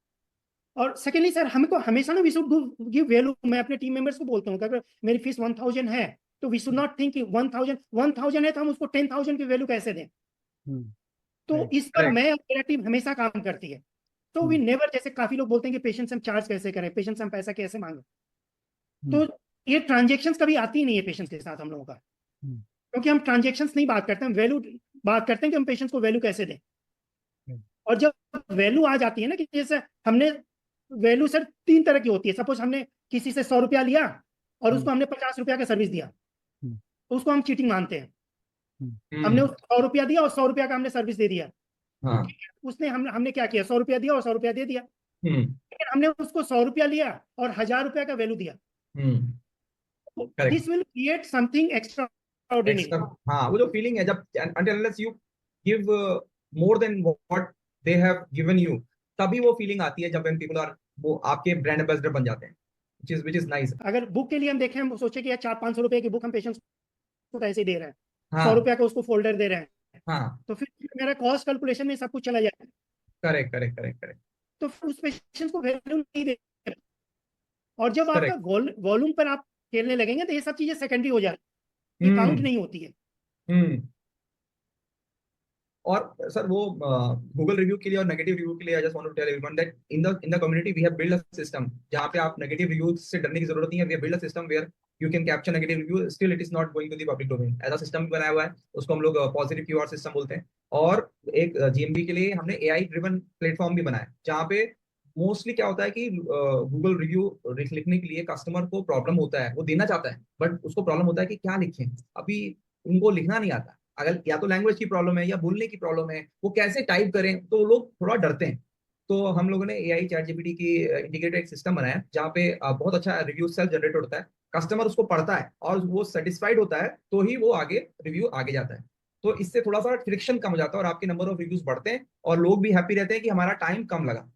और सेकेंडली सर हमको हमेशा ना वी शुड गिव वैल्यू। मैं अपने टीम मेंबर्स को बोलता हूँ कि अगर मेरी फीस 1000 है तो वी शुड नॉट थिंक 1000 है तो हम उसको 10,000 की वैल्यू कैसे दें। तो इस पर Correct. मैं और मेरा टीम हमेशा काम करती है। तो वी नेवर, जैसे काफी लोग बोलते हैं कि पेशेंट से हम चार्ज कैसे करें, पेशेंट से हम पैसा कैसे मांगे, तो ये ट्रांजेक्शन्स कभी आती ही नहीं है पेशेंट के साथ हम लोगों का, क्योंकि हम ट्रांजेक्शन्स नहीं बात करते, हम वैल्यू बात करते हैं कि हम पेशेंट्स को वैल्यू कैसे दें। और जब वैल्यू आ जाती है ना, कि जैसे हमने वैल्यू सर 3 तरह की होती है। सपोज हमने किसी से 100 रुपया लिया और उसको हमने 50 रुपया का सर्विस दिया, तो उसको हम चीटिंग मानते हैं। हमने उसको 100 रुपया दिया और 100 रुपया का हमने सर्विस दे दिया। हाँ, उसने हमने क्या किया, 100 रुपया दिया और 100 रुपया दे दिया, हम्म लेकिन हमने उसको 100 रुपया लिया और 1000 रुपया का वैल्यू दिया। Correct. This will create something extra ordinary. Extra, हाँ, वो जो फीलिंग है जब until unless you give more than what they have given you, तभी वो फीलिंग आती है जब when people are वो आपके ब्रांड एम्बेसडर बन जाते हैं, which is nice. अगर बुक के लिए हम देखें, हम सोचे कि यार 400-500 रुपए की बुक हम पेशेंट्स को तो ऐसे ही दे रहे हैं, हाँ 100 रुपया का उसको फोल्डर दे रहे हैं, हाँ, तो फिर मेरा कॉस्ट कैलकुलेशन में सब कुछ चला जाए, करेक्ट करेक्ट करेक्ट करेक्ट तो फिर उस पेशेंट को वैल्यू नहीं दे। और जब आपका करेक्ट। वॉल्यूम पर आप खेलने लगेंगे तो ये सब चीजें सेकेंडरी हो जाती है, काउंट नहीं होती है। हम्म। और सर वो गूगल रिव्यू के लिए और नेगेटिव रिव्यू के लिए I just want to tell everyone that in the community we have build a system जहां पे आप नेगेटिव रिव्यूज से डरने की जरूरत नहीं है। We have build a system where you can capture negative review, still it is not going to the public domain. ऐसा सिस्टम बनाया हुआ है, उसको हम लोग पॉजिटिव क्यूआर सिस्टम बोलते हैं। और एक जीएमबी के लिए हमने एआई ड्रिवन प्लेटफॉर्म भी बनाया, जहाँ पे मोस्टली क्या होता है कि गूगल रिव्यू लिखने के लिए कस्टमर को प्रॉब्लम होता है, वो देना चाहता है बट उसको प्रॉब्लम होता है कि क्या लिखें, अभी उनको लिखना नहीं आता। अगर या तो लैंग्वेज की प्रॉब्लम है या बोलने की प्रॉब्लम है, वो कैसे टाइप करें, तो वो लोग थोड़ा डरते हैं। तो हम लोगों ने एआई चैट जीपीटी की इंटीग्रेटेड एक सिस्टम बनाया जहाँ पे बहुत अच्छा रिव्यू सेल्फ जनरेट होता है, कस्टमर उसको पढ़ता है और वो सेटिस्फाइड होता है तो ही वो आगे रिव्यू आगे जाता है। तो इससे थोड़ा सा फ्रिक्शन कम हो जाता है और आपके नंबर ऑफ रिव्यूज बढ़ते हैं और लोग भी हैप्पी रहते हैं कि हमारा टाइम कम लगा।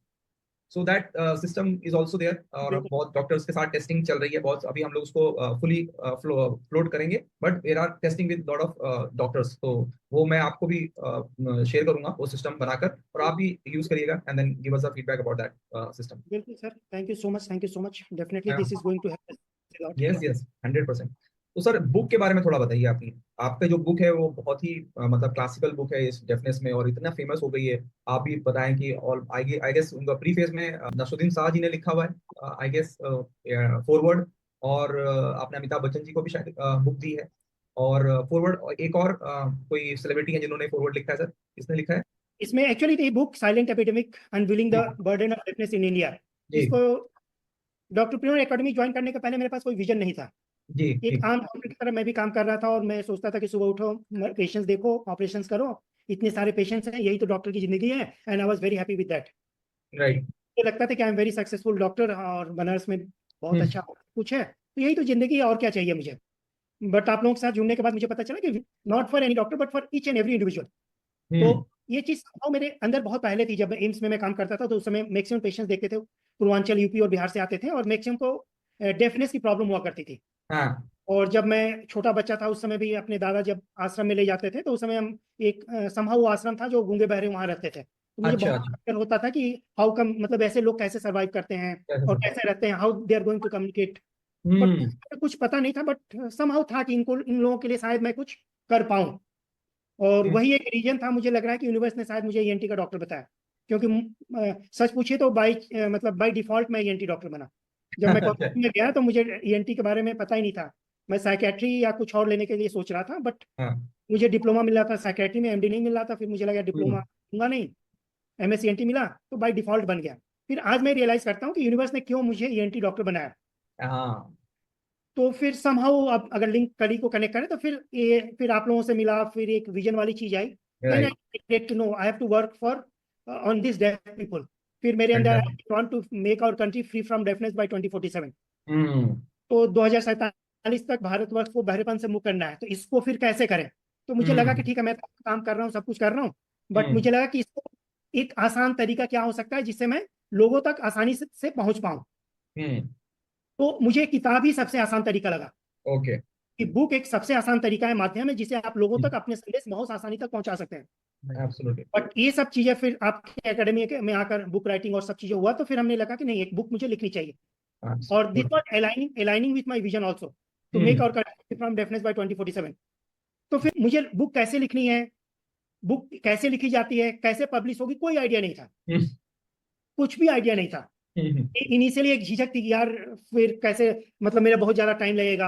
So that system is also there. और बहुत डॉक्टर्स के साथ टेस्टिंग चल रही है बहुत, अभी हम लोग उसको फुली फ्लोट करेंगे, but there are testing with lot of doctors. तो वो मैं आपको भी शेयर करूंगा वो सिस्टम बनाकर, और आप भी यूज करिएगा and then give us a feedback about that system. बिल्कुल sir, thank you so much, definitely this is going to help us a lot. Yes yes 100%। तो सर बुक के बारे में थोड़ा बताइए। आपकी आपका जो बुक है वो बहुत ही मतलब क्लासिकल बुक है इस डेफनेस में और इतना फेमस हो गई है। आप भी बताएं कि और आई गेस उनका प्रीफेस में नसरुद्दीन शाह जी ने लिखा हुआ है, आई गेस फॉरवर्ड। और आपने अमिताभ बच्चन जी को भी शायद बुक दी है। और फॉरवर्ड एक और कोई सेलिब्रिटी है जिन्होंने फॉरवर्ड लिखा है सर, किसने लिखा है? इसमें एक्चुअली ये book silent epidemic unveiling the burden of deafness in India, जी इसको डॉक्टर प्रियोर एकेडमी ज्वाइन करने के पहले मेरे पास कोई विजन नहीं था। जी एक जी आम डॉक्टर की तरह मैं भी काम कर रहा था और मैं सोचता था कि सुबह उठो, पेशेंट्स देखो, ऑपरेशंस करो, इतने सारे पेशेंट्स हैं, यही तो डॉक्टर की जिंदगी है। And I was very happy with that. Right. मुझे लगता था कि आई एम वेरी सक्सेसफुल डॉक्टर और बनारस में बहुत अच्छा कुछ है, तो यही तो जिंदगी है, और क्या चाहिए मुझे। बट आप लोगों के साथ जुड़ने के बाद मुझे पता चला कि not for any doctor but for each and every individual. तो ये चीज मेरे अंदर बहुत पहले थी। जब एम्स में मैं काम करता था तो उस समय मैक्सिमम पेशेंट्स देखते थे पूर्वांचल, यूपी और बिहार से आते थे, और मैक्सिमम को डेफनेस की प्रॉब्लम हुआ करती थी। हाँ और जब मैं छोटा बच्चा था उस समय भी अपने दादा जब आश्रम में ले जाते थे तो उस समय हम एक समहाउ आश्रम था जो गूंगे बहरे वहां रहते थे, तो मुझे अच्छा बहुत अच्छा। फिक्र होता था कि हाउ कम, मतलब ऐसे लोग कैसे सरवाइव करते हैं और कैसे रहते हैं, how they are going to communicate. But कुछ पता नहीं था, बट समहाउ था कि इन लोगों के लिए शायद मैं कुछ कर पाऊं। और वही एक रीजन था, मुझे लग रहा है कि यूनिवर्स ने शायद मुझे ईएनटी का डॉक्टर बताया, क्योंकि सच पूछिए तो मतलब बाय डिफॉल्ट मैं ईएनटी डॉक्टर बना। जब मैं कॉलेज में गया तो मुझे ईएनटी के बारे में पता ही नहीं था। मैं साइकेट्री या कुछ और लेने के लिए सोच रहा था, बट हाँ, मुझे डिप्लोमा मिल रहा था साइकेट्री में, एमडी नहीं मिल रहा था। फिर मुझे लगा डिप्लोमा दूंगा नहीं, एमएस ईएनटी मिला तो बाय डिफॉल्ट बन गया। फिर आज मैं रियलाइज करता हूँ कि यूनिवर्स ने क्यों मुझे ईएनटी डॉक्टर बनाया। हाँ, तो फिर समहाउ अब अगर लिंक कड़ी को कनेक्ट करें तो फिर आप लोगों से मिला, फिर एक विजन वाली चीज आई। Then right, I get to know I have to work for on this deaf people. फिर मेरे अंदर आई fantastic. Want to make our country free from deafness by 2047। Hmm, तो 2047 तक भारतवर्ष को बहरेपन से मुक्त करना है, तो इसको फिर कैसे करें। तो मुझे लगा कि हम्म, ठीक है, मैं तो काम कर रहा हूँ, सब कुछ कर रहा हूँ, बट हम्म, मुझे लगा कि इसको एक आसान तरीका क्या हो सकता है जिससे मैं लोगों तक आसानी से पहुंच पाऊं। हम्म, तो मुझे किताब ही सबसे आसान तरीका लगा ओके, कि बुक एक सबसे आसान तरीका है, माध्यम है जिसे आप लोगों तक अपने संदेश बहुत आसानी तक पहुंचा सकते हैं। एब्सोल्युटली, बट ये सब चीजें फिर आपके एकेडमी में आकर बुक राइटिंग और सब चीजें हुआ, तो फिर हमने लगा कि नहीं, एक बुक मुझे लिखनी चाहिए। और this absolutely, was aligning with my vision also to make hmm, our country from deafness by 2047। तो फिर मुझे बुक कैसे लिखनी है, बुक कैसे लिखी जाती है, कैसे पब्लिश होगी, कोई आइडिया नहीं था, हम्म, कुछ भी आइडिया नहीं था। हम्म, इनिशियली एक झिझक थी कि यार फिर कैसे, मतलब मेरा बहुत ज्यादा टाइम लगेगा,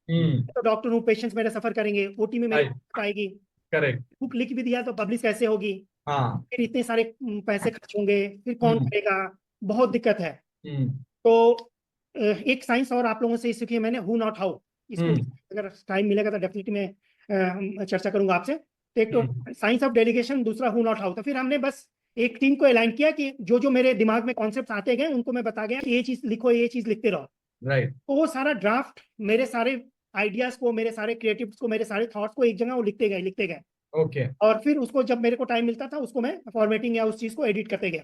हम्म, तो डॉक्टर हूँ, पेशेंट्स मेरे सफर करेंगे, ओटी में मेरी राइट, आएगी, करेक्ट, बुक लिख भी दिया तो पब्लिश कैसे होगी, हाँ, फिर इतने सारे पैसे खर्च होंगे, फिर कौन हम्म, करेगा, बहुत दिक्कत है। हम्म, तो एक साइंस और आप लोगों से सीखी मैंने, हु नॉट हाउ। इसको हम्म, अगर टाइम मिलेगा तो डेफिनेटली मैं चर्चा करूंगा आपसे। तो एक हम्म, तो साइंस ऑफ डेलीगेशन, दूसरा हु नॉट हाउ। तो फिर हमने बस एक टीम को अलाइन किया कि जो जो मेरे दिमाग में कॉन्सेप्ट आते गए उनको मैं बता गया कि ये चीज लिखो, ये चीज लिखते रहो। राइट, तो वो सारा ड्राफ्ट, मेरे सारे आइडियाज को, मेरे सारे क्रिएटिव्स को, मेरे सारे थॉट्स को एक जगह वो लिखते गए लिखते गए। ओके, और फिर उसको जब मेरे को टाइम मिलता था उसको मैं फॉर्मेटिंग या उस चीज को एडिट करते गया,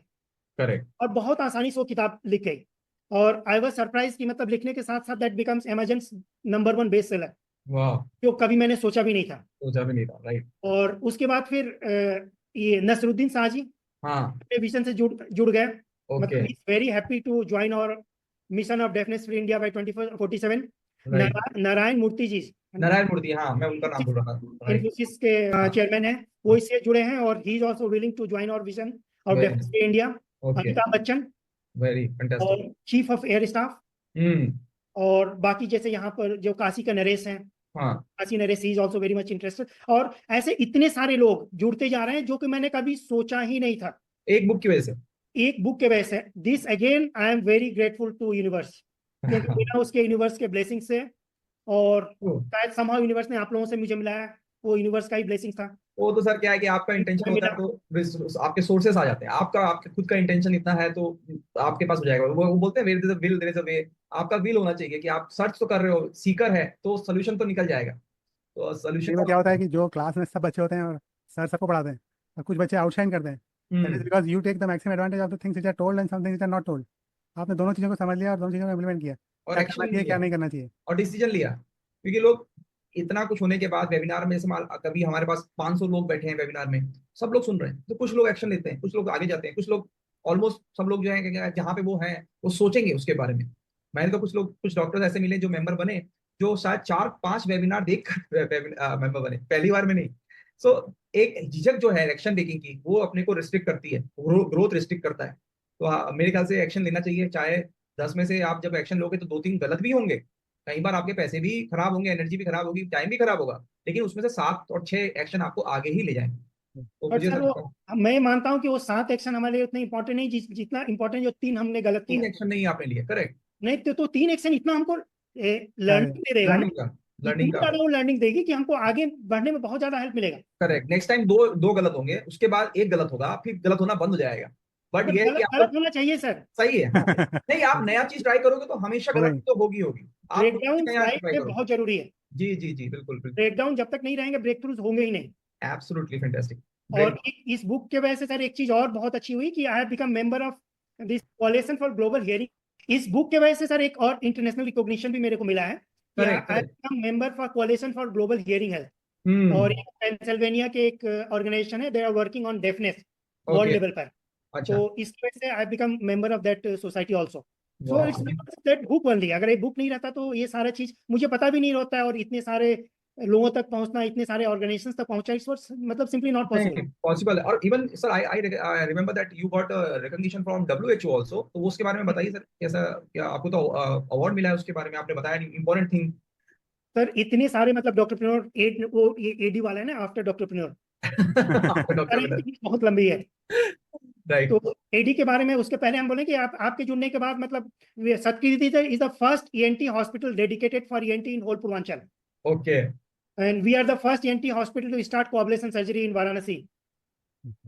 करेक्ट, और बहुत आसानी से वो किताब लिख गई। और आई वाज सरप्राइज कि मतलब लिखने के साथ साथ that becomes Amazon number 1 best seller, वाह, जो कभी मैंने सोचा भी नहीं था। सोचा भी नहीं था, राइट, और उसके बाद फिर ये नसरुद्दीन शाह जी हाँ, अपने विजन से जुड़ गए। ओके, मतलब is very happy to join our mission of deafness free India by 2047। Right, Narayana Murthy ji Narayana Murthy, हाँ, मैं उनका नाम भूल रहा था, राइट, इन्फोसिस के हाँ, चेयरमैन है, वो इससे जुड़े हैं, और he is also willing to join our vision of very, deafness free India. Okay, Amitabh Bachchan very fantastic, और chief of air staff, hmm, और बाकी जैसे यहाँ पर जो काशी का नरेश हैं, हाँ, Kashi Naresh is also very much interested. और ऐसे इतने सारे लोग जुड़ते जा रहे हैं जो कि मैंने कभी सोचा ही नहीं था, एक बुक की वजह से, एक बुक के वजह से। This again I am very grateful to universe, क्योंकि बिना उसके यूनिवर्स के ब्लेसिंग से, और शायद समहाउ यूनिवर्स ने आप लोगों से मुझे मिलाया, वो यूनिवर्स का ही ब्लेसिंग था। वो तो सर क्या है कि आपका इंटेंशन होता मिला। है तो आपके सोर्सेस आ जाते हैं, आपका आपके खुद का इंटेंशन इतना है तो आपके पास हो जाएगा। वो बोलते हैं there is a will there is a way. आपका विल होना चाहिए कि आप सर्च तो कर रहे हो, सीकर है तो सोल्यूशन तो निकल जाएगा। तो सोल्यूशन कई बार क्या होता है का, कि जो क्लास में सब बच्चे होते हैं और सर सबको पढ़ाते हैं और कुछ बच्चे आउटशाइन करते हैं, that is hmm, because you take the maximum advantage of the things which are told and some things which are not told. आपने दोनों चीज़ों को समझ लिया और दोनों चीज़ों को इम्प्लीमेंट किया, और क्या एक्शन करना चाहिए क्या लिया नहीं करना चाहिए। और डिसीजन लिया, क्योंकि लोग इतना कुछ होने के बाद वेबिनार में कभी हमारे पास 500 लोग बैठे हैं वेबिनार में, सब लोग सुन रहे हैं, तो कुछ लोग एक्शन लेते हैं, कुछ लोग आगे जाते हैं, कुछ लोग ऑलमोस्ट सब लोग जो है जहाँ पे वो हैं वो सोचेंगे उसके बारे में। मैंने तो कुछ डॉक्टर्स ऐसे मिले जो मेंबर बने, जो शायद 4-5 वेबिनार देख कर मेंबर बने, पहली बार में नहीं। सो एक झिझक जो है एक्शन टेकिंग की, वो अपने को रिस्ट्रिक्ट करती है, ग्रोथ रिस्ट्रिक्ट करता है। तो हाँ, मेरे ख्याल से एक्शन लेना चाहिए, चाहे 10 में से आप जब एक्शन लोगे तो 2-3 गलत भी होंगे, कई बार आपके पैसे भी खराब होंगे, एनर्जी भी खराब होगी, टाइम भी खराब होगा, लेकिन उसमें से 7 और 6 एक्शन आपको आगे ही ले जाएंगे। तो और मुझे सर लगता वो, है मैं मानता हूँ कि वो 7 एक्शन हमारे लिए उतने इंपॉर्टेंट नहीं जितना इंपॉर्टेंट जो 3 हमने गलत 3 किया। एक्शन नहीं आपने लिए, करेक्ट, नहीं तो 3 एक्शन इतना हमको अरे लर्निंग दे देगा ना, लर्निंग का, इतनी लर्निंग का, ज्यादा वो लर्निंग देगी कि हमको आगे बढ़ने में बहुत ज्यादा हेल्प मिलेगा। करेक्ट। नेक्स्ट टाइम दो दो गलत होंगे, उसके बाद एक गलत होगा, फिर गलत होना बंद हो जाएगा। बट बट ये है कि गलत आपका गलत होना चाहिए सर। सही है, हाँ, नहीं आप नया चीज ट्राई करोगे तो हमेशा गलत वही तो होगी होगी, आप ब्रेक कुछ डाउन भी नया लाइफ ट्राई में करो। बहुत जरूरी है। जी जी जी, बिल्कुल बिल्कुल, ब्रेक डाउन जब तक नहीं रहेंगे, ब्रेक थ्रूज होंगे ही नहीं। एब्सोल्युटली फैंटास्टिक, और ग्रेट, इस बुक के वजह से सर एक चीज और बहुत अच्छी हुई कि I have become member of this कोalition for global hearing. इस बुक के वजह से सर एक और इंटरनेशनल रिकॉग्निशन भी मेरे को मिला है कि I correct have correct, become member for coalition for global hearing health. और हम्म, ये पेंसिल्वेनिया के एक ऑर्गेनाइजेशन है, they are working on deafness world okay, level पर। अच्छा, तो इसकी वजह से I become member of that society also. So वाह, इट्स दैट बुक ओनली, अगर ये बुक नहीं रहता तो ये सारा चीज मुझे पता भी नहीं होता है, और इतने सारे लोगों तक पहुंचना, इतने सारे ऑर्गेनाइजेशंस तक पहुंचा, इस वर्ष मतलब सिंपली नॉट पॉसिबल। नहीं पॉसिबल है। और even sir I remember that you got recognition from WHO also, तो वो उसके बारे में बताइए सर, कैसा क्या आपको तो अवार्ड मिला है, उसके बारे में आपने बताया नहीं, इंपॉर्टेंट थिंग। सर इतने सारे मतलब डॉक्टर प्रिनोर एड, वो एडी वाला है ना, आफ्टर डॉक्टर प्रिनोर, डॉक्टर बहुत लंबी है। राइट। तो एडी के बारे में, उसके पहले हम बोले कि आप आपके जुड़ने के बाद मतलब Satkirti is the first ENT hospital dedicated for ENT in whole Purvanchal, okay. And we are the first ENT hospital to start coblation surgery in Varanasi.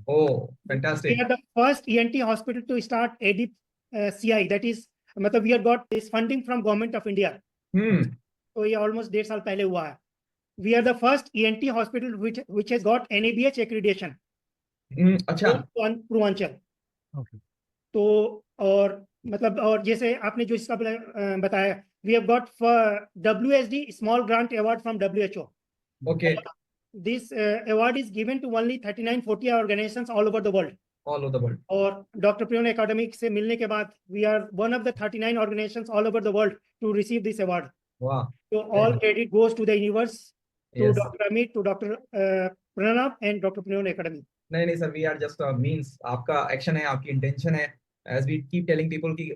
Oh We fantastic. are the first ENT hospital to start ADCI, that is मतलब we have got this funding from government of India. तो ये almost 1.5 साल पहले हुआ है। We are the first ENT hospital which has got NABH accreditation. अच्छा। Purvanchal. Okay. तो और मतलब और जैसे आपने जो इसका बताया, we have got WSD small grant award from WHO. Okay. This award is given to only 39-40 organizations all over the world. All over the world. और डॉक्टर प्रियोन एकेडमिक से मिलने के बाद we are one of the 39 organisations all over the world to receive this award. वाह। तो all credit goes to the universe, to Yes. Doctor Amit, to doctor Pranav and doctor Priyon academy. नहीं नहीं sir, we are just means, आपका action है, आपकी intention है। As we keep telling people की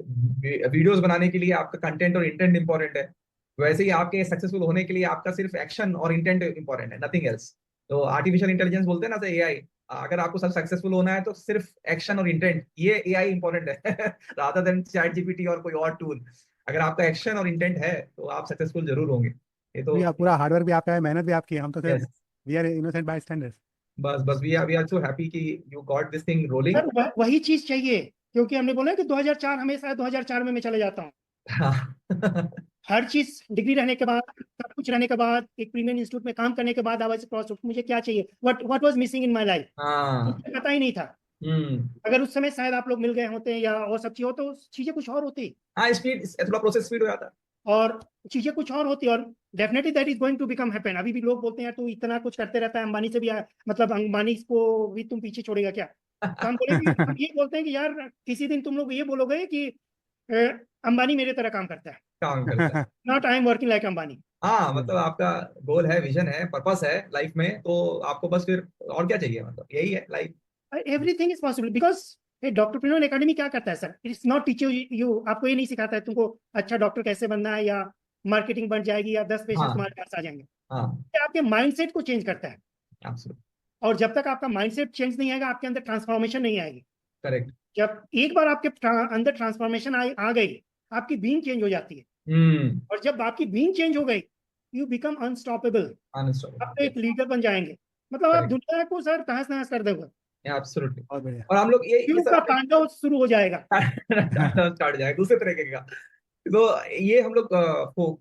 videos बनाने के लिए आपका कंटेंट और इंटेंट इंपॉर्टेंट है, वैसे ही आपके सक्सेसफुल होने के लिए आपका सिर्फ एक्शन और इंटेंट इंपॉर्टेंट है, नथिंग एल्स। तो आर्टिफिशियल इंटेलिजेंस बोलते हैं ना सर, AI, अगर आपको सब सक्सेसफुल होना है तो सिर्फ एक्शन और इंटेंट, ये AI इंपॉर्टेंट है रादर देन चैट GPT और कोई और टूल। अगर आपका एक्शन और इंटेंट है तो आप सक्सेसफुल जरूर होंगे। ये तो पूरा हार्डवर्क भी आपका है, मेहनत भी आपकी है, हम तो सिर्फ yes, we are innocent by standards. बस वी आर सो हैप्पी कि you got this thing rolling. Sir वही चीज चाहिए, क्योंकि हमने बोला कि 2004 हमेशा 2004 में मैं चले जाता हूँ। हर चीज डिग्री रहने के बाद, सब कुछ रहने के बाद, एक प्रीमियम इंस्टीट्यूट में काम करने के बाद आवाज क्रॉस, मुझे क्या चाहिए, what was missing in my life, मुझे पता ही नहीं था। अगर उस समय शायद आप लोग मिल गए होते या और सब चीज हो तो चीजें कुछ और होती। हाँ स्पीड, थोड़ा प्रोसेस स्पीड हो जाता और चीजें कुछ और होती, और definitely that is going to become happen. अभी भी लोग बोलते हैं तू इतना कुछ करते रहता है, अंबानी से भी मतलब अंबानी को भी तुम पीछे छोड़ेगा क्या? तो हम हम ये बोलते हैं कि यार किसी दिन तुम लोग ये बोलोगे कि अंबानी मेरे तरह काम करता है, काम करता है। Not I am working like Ambani. हाँ मतलब आपका गोल है, विजन है, पर्पस है लाइफ में, तो आपको बस फिर और क्या चाहिए, मतलब यही है life. Everything is possible because doctor प्रिनोन एकेडमी क्या करता है sir, it's not teach you, आपको ये नहीं सिखाता है तुमको अच्छा डॉक्टर कैसे बनना है, या मार्केटिंग बन जाएगी, या 10 पेशेंट्स हाँ तुम्हारे पास आ जाएंगे। हाँ ये आपके माइंडसेट को चेंज करता है, एब्सोल्युटली और जब तक आपका माइंडसेट चेंज नहीं आएगा आपके अंदर ट्रांसफॉर्मेशन नहीं आएगी। करेक्ट। जब एक बार आपके अंदर ट्रांसफॉर्मेशन आ गई, आपकी बीइंग चेंज हो जाती है, और जब आपकी बीइंग चेंज हो गई यू बिकम अनस्टॉपेबल, आप तो एक लीडर बन जाएंगे, मतलब आप दुनिया को सर तहस नहस कर दोगे, एब्सोल्युटली। बहुत बढ़िया। और हम लोग ये क्यों सर का तांडव शुरू हो जाएगा। स्टार्ट जाएगा दूसरे तरीके का। तो ये हम लोग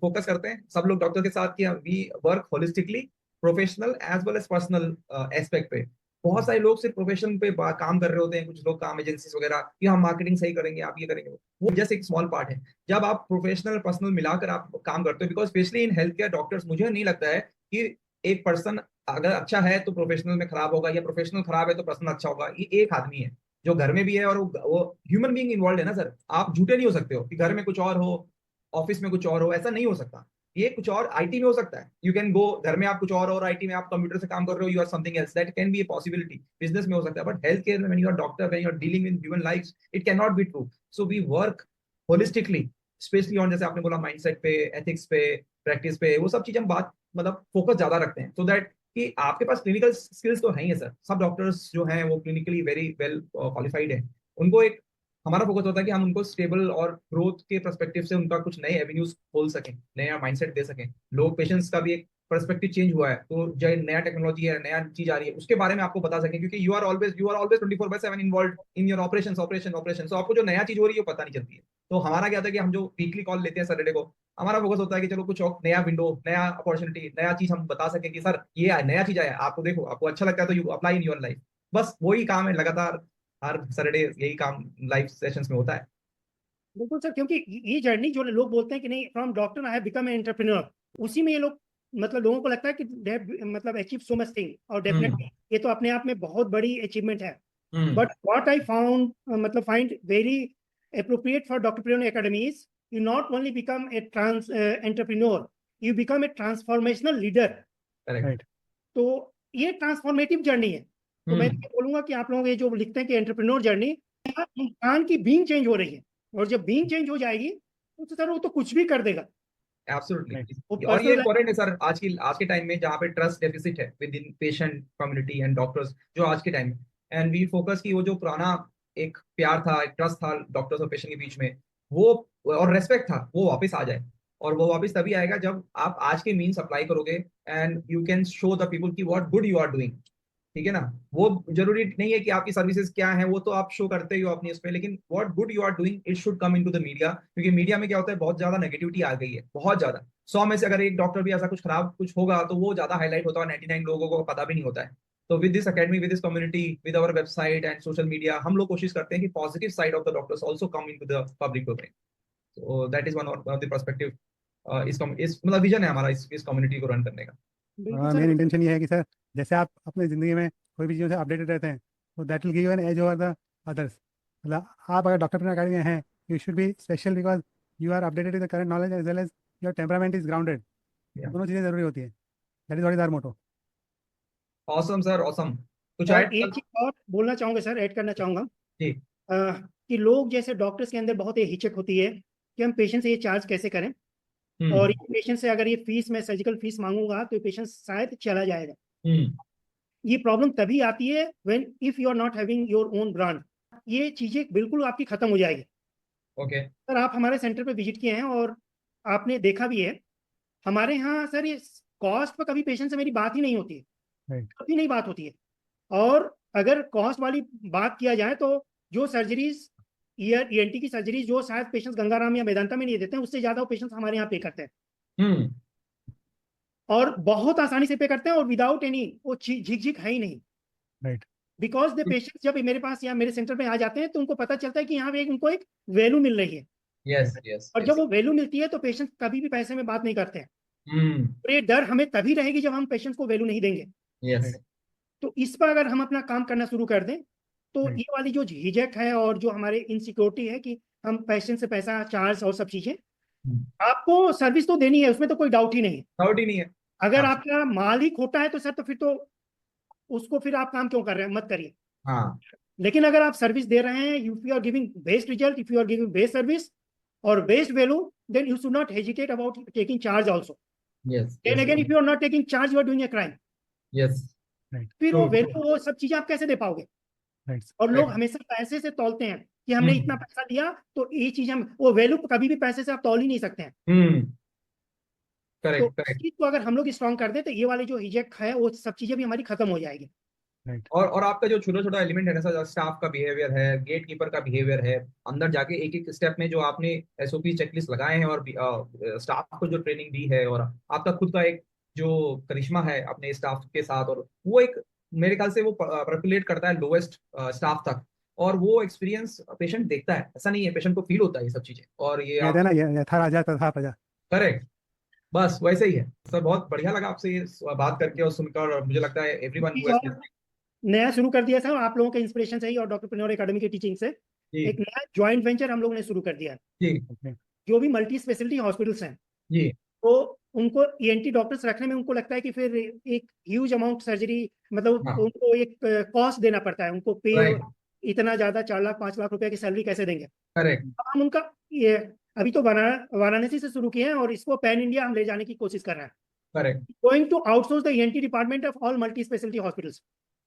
फोकस करते हैं सब लोग डॉक्टर के साथ कि we work holistically, professional as well as personal aspect पे। बहुत सारे लोग सिर्फ प्रोफेशन पे काम कर रहे होते हैं, कुछ लोग काम एजेंसीज वगैरह कि हम मार्केटिंग सही करेंगे, आप ये करेंगे, वो जस्ट एक स्मॉल पार्ट है। जब आप प्रोफेशनल पर्सनल मिलाकर आप काम करते हो, because specially in health care doctors, मुझे नहीं लगता है कि एक पर्सन अगर अच्छा है तो प्रोफेशनल में खराब होगा, या प्रोफेशनल खराब है तो पर्सनल अच्छा होगा। ये एक आदमी है जो घर में भी है, और वो ह्यूमन बीइंग इन्वॉल्व है ना सर। आप झूठे नहीं हो सकते हो कि घर में कुछ और हो, ऑफिस में कुछ और हो, ऐसा नहीं हो सकता। ये कुछ और आईटी में हो सकता है, यू कैन गो, घर में आप कुछ और आईटी में आप कंप्यूटर से काम कर रहे हो, you are something else, that can be a possibility. Business में हो सकता है, बट हेल्थ केयर में when you are doctor, when you are dealing with human lives, it can not be true. So we work holistically, specially on, जैसे आपने बोला, mindset पे, ethics पे, प्रैक्टिस पे, वो सब चीज हम बात मतलब फोकस ज्यादा रखते हैं, सो दैट कि आपके पास क्लिनिकल स्किल्स तो है ही है सर। सब डॉक्टर्स जो हैं वो क्लिनिकली वेरी वेल क्वालिफाइड है। उनको एक हमारा फोकस होता है कि हम उनको स्टेबल और ग्रोथ के पर्सपेक्टिव से उनका कुछ नए एवेन्यूज खोल सकें, नया माइंडसेट दे सकें। लोग पेशेंट्स का भी एक पर्सपेक्टिव चेंज हुआ है, तो जो नया टेक्नोलॉजी है, नया चीज आ रही है, उसके बारे में आपको बता सकें, क्योंकि you are always 24/7 involve in your operation. तो आपको जो नया चीज हो रही है वो पता नहीं चलती है। तो हमारा क्या था कि हम जो वीकली कॉल लेते हैं सैटरडे को, हमारा फोकस होता है कि चलो कुछ और नया विंडो, नया अपॉर्चुनिटी, नया चीज हम बता सकें कि सर ये नया चीज आया, आपको देखो, आपको अच्छा लगता है तो you apply in your life. बस वही काम है लगातार, हर सैटरडे यही काम लाइव सेशंस में होता है। बिल्कुल सर, क्योंकि ये जर्नी जो लोग बोलते हैं कि नहीं from doctor I have become an entrepreneur, उसी में ये लोग मतलब लोगों को लगता है कि दे मतलब अचीव सो मच थिंग, और डेफिनेटली ये तो अपने आप में बहुत बड़ी अचीवमेंट है। बट व्हाट आई फाउंड मतलब find very appropriate for Dr. Prion Academy is you not only become a entrepreneur, you become a transformational leader. Correct. Right. तो ये ट्रांसफॉर्मेटिव जर्नी है। तो मैं ये बोलूंगा कि आप लोग ये जो लिखते हैं कि एंटरप्रेन्योर जर्नी, इंसान की बीइंग चेंज हो रही है, और जब बीइंग चेंज हो जाएगी तो सर वो तो कुछ भी कर देगा। एब्सोल्युटली। और ये पर्सनल इम्पोर्टेंट है सर, आज के टाइम में जहाँ पे ट्रस्ट डेफिसिट है with in patient community and doctors, जो आज के टाइम में, एंड वी फोकस की वो जो पुराना एक प्यार था, एक ट्रस्ट था डॉक्टर्स और पेशेंट के बीच में, वो और रेस्पेक्ट था, वो वापस आ जाए। और वो वापस तभी आएगा जब आप आज के मीन्स अप्लाई करोगे and you can show the people की what good you are doing. ठीक है ना? वो जरूरी नहीं है कि आपकी सर्विसेज क्या है, वो तो आप शो करते ही हो अपनी उसमें, लेकिन what good you are doing it should come into the media. क्योंकि मीडिया में क्या होता है, बहुत ज्यादा नेगेटिविटी आ गई है, बहुत ज्यादा। 100 में से अगर एक डॉक्टर भी ऐसा कुछ खराब कुछ होगा तो वो ज्यादा हाईलाइट होता है, 99 लोगों को पता भी नहीं होता है। तो with this academy, with this community, with our website and social media, हम लोग कोशिश करते हैं कि positive side of the doctors also come into the public domain. तो that is one of the perspective, इस मतलब विजन है हमारा इस कम्युनिटी को रन करने का। बिल्कुल मेन सर। इंटेंशन ये है कि सर जैसे आप अपनी ज़िंदगी में कोई भी चीज़ों से अपडेटेड रहते हैं, तो that will give you an edge over the others. मतलब आप अगर डॉक्टर अकेडमी में हैं, you should be special because you are updated with the current knowledge as well as your temperament is grounded. Yeah. दोनों चीज़ें ज़रूरी होती है। That is what is our motto. Awesome sir, awesome. कुछ और add? एक चीज और बोलना चाहूंगा सर, ऐड करना चाहूंगा जी। कि लोग जैसे डॉक्टर्स के अंदर बहुत ही हिचक होती है कि हम पेशेंट से ये चार्ज कैसे करें, और ये पेशेंट से अगर ये फीस, मैं सर्जिकल फीस मांगूंगा तो पेशेंट शायद चला जाएगा। ये प्रॉब्लम तभी आती है when if you are not having your own brand. ये चीजें बिल्कुल आपकी खत्म हो जाएगी। ओके। सर आप हमारे सेंटर पे विजिट किए हैं और आपने देखा भी है, हमारे यहाँ सर ये कॉस्ट पर कभी पेशेंट से मेरी बात ही नहीं होती है, राइट। कभी नहीं बात होती है। और अगर कॉस्ट वाली बात किया जाए तो जो सर्जरीज, ईएनटी की सर्जरीज जो शायद पेशेंट्स गंगाराम या मेदांता में नहीं देते हैं, उससे ज्यादा वो पेशेंट्स हमारे यहाँ पे करते हैं, और बहुत आसानी से पे करते हैं, और विदाउट एनी वो झिक झिक है ही नहीं। राइट। बिकॉज द पेशेंट्स जब मेरे पास या मेरे सेंटर पे आ जाते हैं तो उनको पता चलता है कि यहाँ पे उनको एक वैल्यू मिल रही है। Yes yes. और जब वो वैल्यू मिलती है तो पेशेंट कभी भी पैसे में बात नहीं करते हैं। और ये डर हमें तभी रहेगी जब हम पेशेंट को वैल्यू नहीं देंगे। यस। तो इस पर अगर हम अपना काम करना शुरू कर दें तो Right. ये वाली जो झिझक है और जो हमारे इनसिक्योरिटी है कि हम पेशेंट से पैसा चार्ज और सब चीजें, आपको सर्विस तो देनी है, उसमें तो कोई डाउट ही नहीं है। डाउट ही नहीं है। अगर हाँ। आपका माल ही खोटा है तो सर तो फिर तो उसको फिर आप काम क्यों कर रहे हैं, मत करिए। हाँ। लेकिन अगर आप सर्विस दे रहे हैं, if you are giving best result, if you are giving best service और best value, then you should not hesitate about taking charge also. Yes. Then again if you are not taking charge, you are doing a crime. Yes. फिर वो True, value, वो सब चीजें आप कैसे दे पाओगे? Right. और लोग Correct. हमेशा पैसे से तौलते हैं कि हमने इतना पैसा दिया तो ये चीज हम, वो वैल्यू कभी भी पैसे से आप तौल ही नहीं सकते हैं। तो करेक्ट इस करेक्ट। चीज को अगर हम लोग स्ट्रॉन्ग कर दें तो ये वाली जो हिजक है वो सब चीजें भी हमारी खत्म हो जाएगी। राइट। और आपका जो छोटा छोटा एलिमेंट है ना सर, स्टाफ का बिहेवियर है, गेट कीपर का बिहेवियर है, अंदर जाके एक एक स्टेप में जो आपने एसओपी चेकलिस्ट लगाए हैं और स्टाफ को जो ट्रेनिंग दी है, और आपका खुद का एक जो करिश्मा है अपने स्टाफ के साथ, और वो एक मेरे ख्याल से वो पर्कुलेट करता है लोएस्ट स्टाफ तक, और वो एक्सपीरियंस पेशेंट देखता है। ऐसा नहीं है, पेशेंट को फील होता है ये सब चीजें, और ये कहते आप हैं ना, यथा राजा तथा प्रजा। करेक्ट, बस वैसे ही है सर। बहुत बढ़िया लगा आपसे ये बात करके और सुनकर, और मुझे लगता है एवरीवन चीज हु और नया शुरू कर दिया सर आप लोगों के इंस्पिरेशन से ही और डॉक्टर प्रेन्योर एकेडमी की टीचिंग से, जी एक नया ज्वाइंट वेंचर हम लोगों ने शुरू कर दिया है। जी ओके। जो भी मल्टी स्पेशलिटी हॉस्पिटल्स हैं जी तो उनको ईएनटी डॉक्टर्स रखने में उनको लगता है कि फिर एक ह्यूज अमाउंट सर्जरी, मतलब हाँ उनको एक कॉस्ट देना पड़ता है, उनको पे राइट इतना ज्यादा 4 लाख 5 लाख रुपए की सैलरी कैसे देंगे। करेक्ट अब हम उनका ये अभी तो वाराणसी से शुरू किए हैं और इसको पैन इंडिया हम ले जाने की कोशिश कर रहे हैं। Correct. Going to outsource the ENT department of all multi speciality hospitals.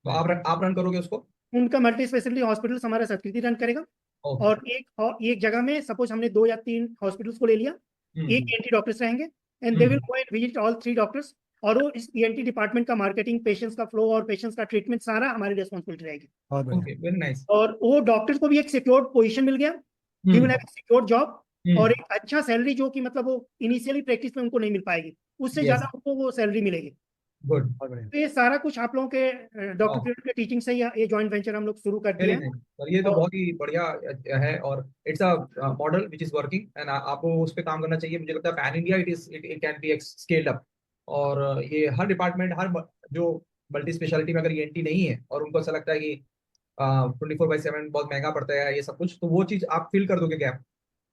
तो आप रन करोगे उसको? उनका मल्टी स्पेशलिटी हॉस्पिटल्स हमारा संस्कृति रन करेगा। ओके। और एक जगह में सपोज हमने 2 या 3 हॉस्पिटल्स को ले लिया, एक ईएनटी डॉक्टर्स रहेंगे and they will go and visit all 3 doctors, और वो इस ईएनटी डिपार्टमेंट का मार्केटिंग, पेशेंट्स का फ्लो और पेशेंट्स का ट्रीटमेंट सारा हमारी रिस्पॉन्सिबिलिटी रहेगी। बहुत बढ़िया। Okay, very nice. और वो डॉक्टर्स को भी एक सिक्योर्ड पोजीशन मिल गया, he will have a secured job, और एक अच्छा सैलरी जो कि मतलब वो इनिशियली प्रैक्टिस में उनको नहीं मिल पाएगी, उससे ज्यादा उनको वो सैलरी मिलेगी। गुड। बहुत बढ़िया। तो ये सारा कुछ आप लोगों के डॉक्टर प्रेन्योर के टीचिंग से ये जॉइंट वेंचर हम लोग शुरू कर दिए वेरी हैं। नाइस सर, ये तो और बहुत ही बढ़िया है, और it's a model which is working, and आपको उस पर काम करना चाहिए। मुझे लगता है pan India it can be scaled up, और ये हर डिपार्टमेंट, हर जो मल्टी स्पेशलिटी में अगर ईएनटी नहीं है और उनको ऐसा लगता है कि 24/7 बहुत महंगा पड़ता है ये सब कुछ, तो वो चीज आप फिल कर दोगे गैप।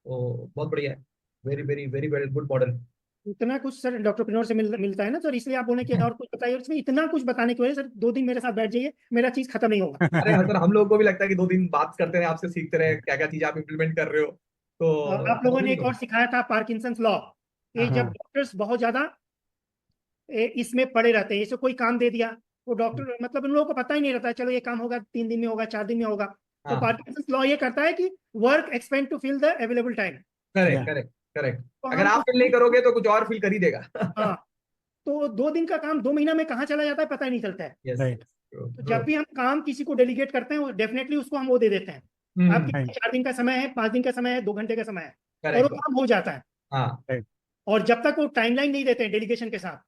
तो बहुत बढ़िया है, very very very very good model. इतना कुछ सर डॉक्टर से मिलता है ना सर, इसलिए आप बोले कि और कुछ बताइए। और इसमें इतना कुछ बताने की वजह सर 2 दिन मेरे साथ बैठ जाइए, मेरा चीज खत्म नहीं होगा। अरे हाँ सर, हम लोगों को भी लगता है कि 2 दिन बात करते रहे, आपसे सीखते रहे क्या क्या चीजें आप इम्प्लीमेंट कर रहे हो। तो आप लोगों ने एक और सिखाया था पार्किंसंस लॉ। ये हाँ। जब डॉक्टर्स बहुत ज्यादा इसमें पड़े रहते हैं, जैसे कोई काम दे दिया, वो डॉक्टर मतलब उन लोगों को पता ही नहीं रहता, चलो ये काम होगा 3 दिन में होगा, 4 दिन में होगा। तो हाँ। पार्किंसंस लॉ ये करता है कि work expand to fill the available time. Correct Yeah. Correct correct. तो अगर हम आप फिल नहीं करोगे तो कुछ और फिल कर ही देगा। हाँ, तो 2 दिन का काम 2 महीना में कहाँ चला जाता है पता ही नहीं चलता है। यस। Right. तो जब भी हम काम किसी को डेलीगेट करते हैं, वो डेफिनेटली उसको हम वो दे देते हैं, आपके right. 4 दिन का समय है, 5 दिन का समय है, 2 घंटे का समय है, और वो करेक्ट। काम हो जाता है। हाँ और जब तक वो टाइमलाइन नहीं देते हैं डेलीगेशन के साथ,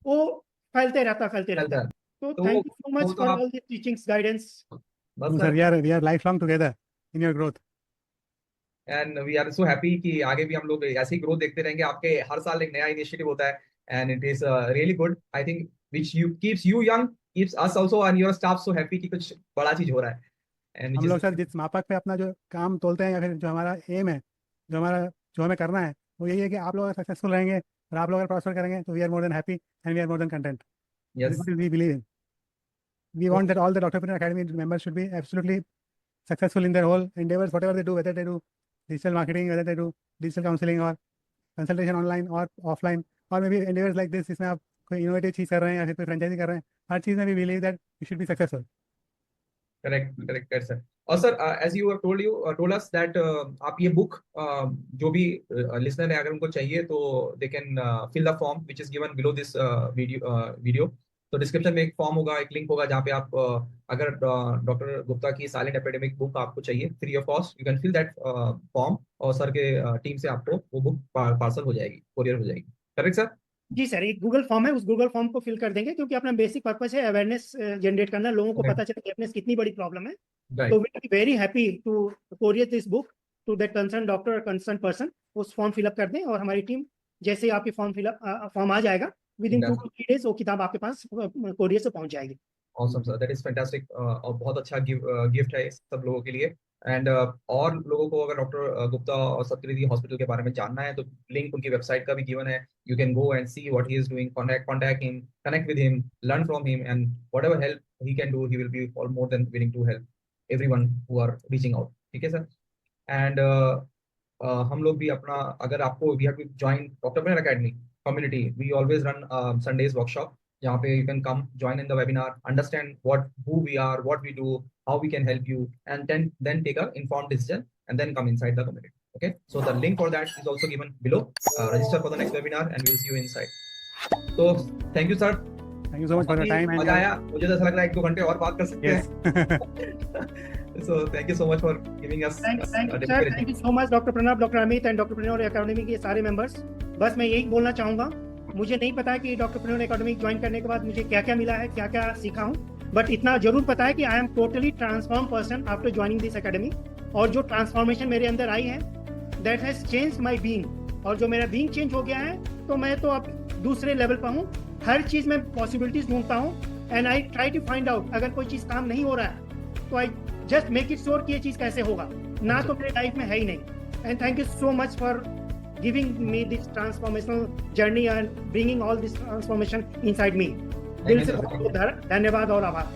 वो फैलते रहता है। चलता है। तो तो थैंक यू सो वो मच तो फॉर आप ऑल दिस टीचिंग्स गाइडेंस। बस No, sir, we are lifelong together in your growth. And we are so happy कि आगे भी हम लोग ऐसे ही ग्रोथ देखते रहेंगे। आपके हर साल एक नया इनिशिएटिव होता है and it is really good. I think which you keeps you young, keeps us also and your staff so happy कि कुछ बड़ा चीज हो रहा है। एंड हम लोग सर जिस मापक पे अपना जो काम तोलते हैं या फिर जो हमारा एम है, जो हमें करना है, वो यही है कि आप लोग अगर सक्सेसफुल रहेंगे और आप लोग अगर प्रॉस्पर करेंगे तो we are more than happy and we are more than content. Yes we believe in, we want that all the Dr. Academy members should be absolutely successful in their whole endeavors, whatever they do, whether they do digital marketing, whether they do digital counseling or consultation online or offline, or maybe endeavors like this जिसमें आप कोई innovative चीज़ कर रहे हैं या फिर कोई franchise कर रहे हैं, हर चीज़ में भी believe that you should be successful. Correct correct sir. और sir as you told us that आप ये बुक जो भी लिसनर है अगर उनको चाहिए तो they can fill the form which is given below this video. तो डिस्क्रिप्शन में एक फॉर्म होगा, एक लिंक होगा जहाँ पे आप अगर डॉक्टर गुप्ता की साइलेंट एपिडेमिक बुक आपको चाहिए free of cost, you can fill that form और सर के टीम से आपको वो बुक पार्सल हो जाएगी, कोरियर हो जाएगी। Correct sir? जी सर, एक गूगल फॉर्म है, उस गूगल फॉर्म को फिल कर देंगे, क्योंकि अपना बेसिक पर्पस है अवेयरनेस जनरेट करना, लोगों को पता चले डेफनेस कितनी बड़ी प्रॉब्लम है। तो we are very happy to courier this book to that concern doctor और कंसर्न पर्सन। उस फॉर्म फिलअप कर दें और हमारी टीम जैसे ही आपकी फॉर्म आ जाएगा विद इन 2 to 3 days वो किताब आपके पास कोरियर से पहुंच जाएगी। Awesome sir, that is fantastic. और बहुत अच्छा गिफ्ट है सब लोगों के लिए। एंड और लोगों को अगर डॉक्टर गुप्ता और सत्यनिधि हॉस्पिटल के बारे में जानना है तो लिंक उनकी वेबसाइट का भी गिवन है। You can go and see what he is doing, contact him, connect with him, learn from him and whatever help he can do he will be all more than willing to help everyone who are reaching out. ठीक है sir? And हम लोग भी अपना, अगर आपको we have to join doctor academy community, we always run Sundays workshop जहाँ पे you can come join in the webinar, understand who we are, what we do, how we can help you, and then take a informed decision and then come inside the community. Okay, so the link for that is also given below. Register for the next webinar and we'll see you inside. So thank you sir. Thank you so much for your time. मजा आया, मुझे तो ऐसा लग रहा है 1-2 घंटे और बात कर सकते हैं। So thank you so much for giving us Thank you so much doctor Pranav, doctor Amit and doctor Pranav academy के सारे मेंबर्स। बस मैं यही बोलना चाहूँगा, मुझे नहीं पता कि डॉक्टर प्रणव अकेडमी ज्वाइन करने के बाद मुझे क्या क्या मिला है, क्या क्या सीखा हूँ, बट इतना जरूर पता है कि I am totally transform person after joining this academy. और जो ट्रांसफॉर्मेशन मेरे अंदर आई है that has change my being, और जो मेरा बीइंग चेंज हो गया है तो मैं तो अब दूसरे लेवल पर हूँ। हर चीज़ में पॉसिबिलिटीज ढूंढता हूँ and I try to find out, अगर कोई चीज़ काम नहीं हो रहा है तो I just make it sure कि ये चीज़ कैसे होगा, ना तो मेरे लाइफ में है ही नहीं। And thank you so much for giving me this transformational journey and bringing all this transformation inside me। दिल से बहुत बहुत धन्यवाद और आभार।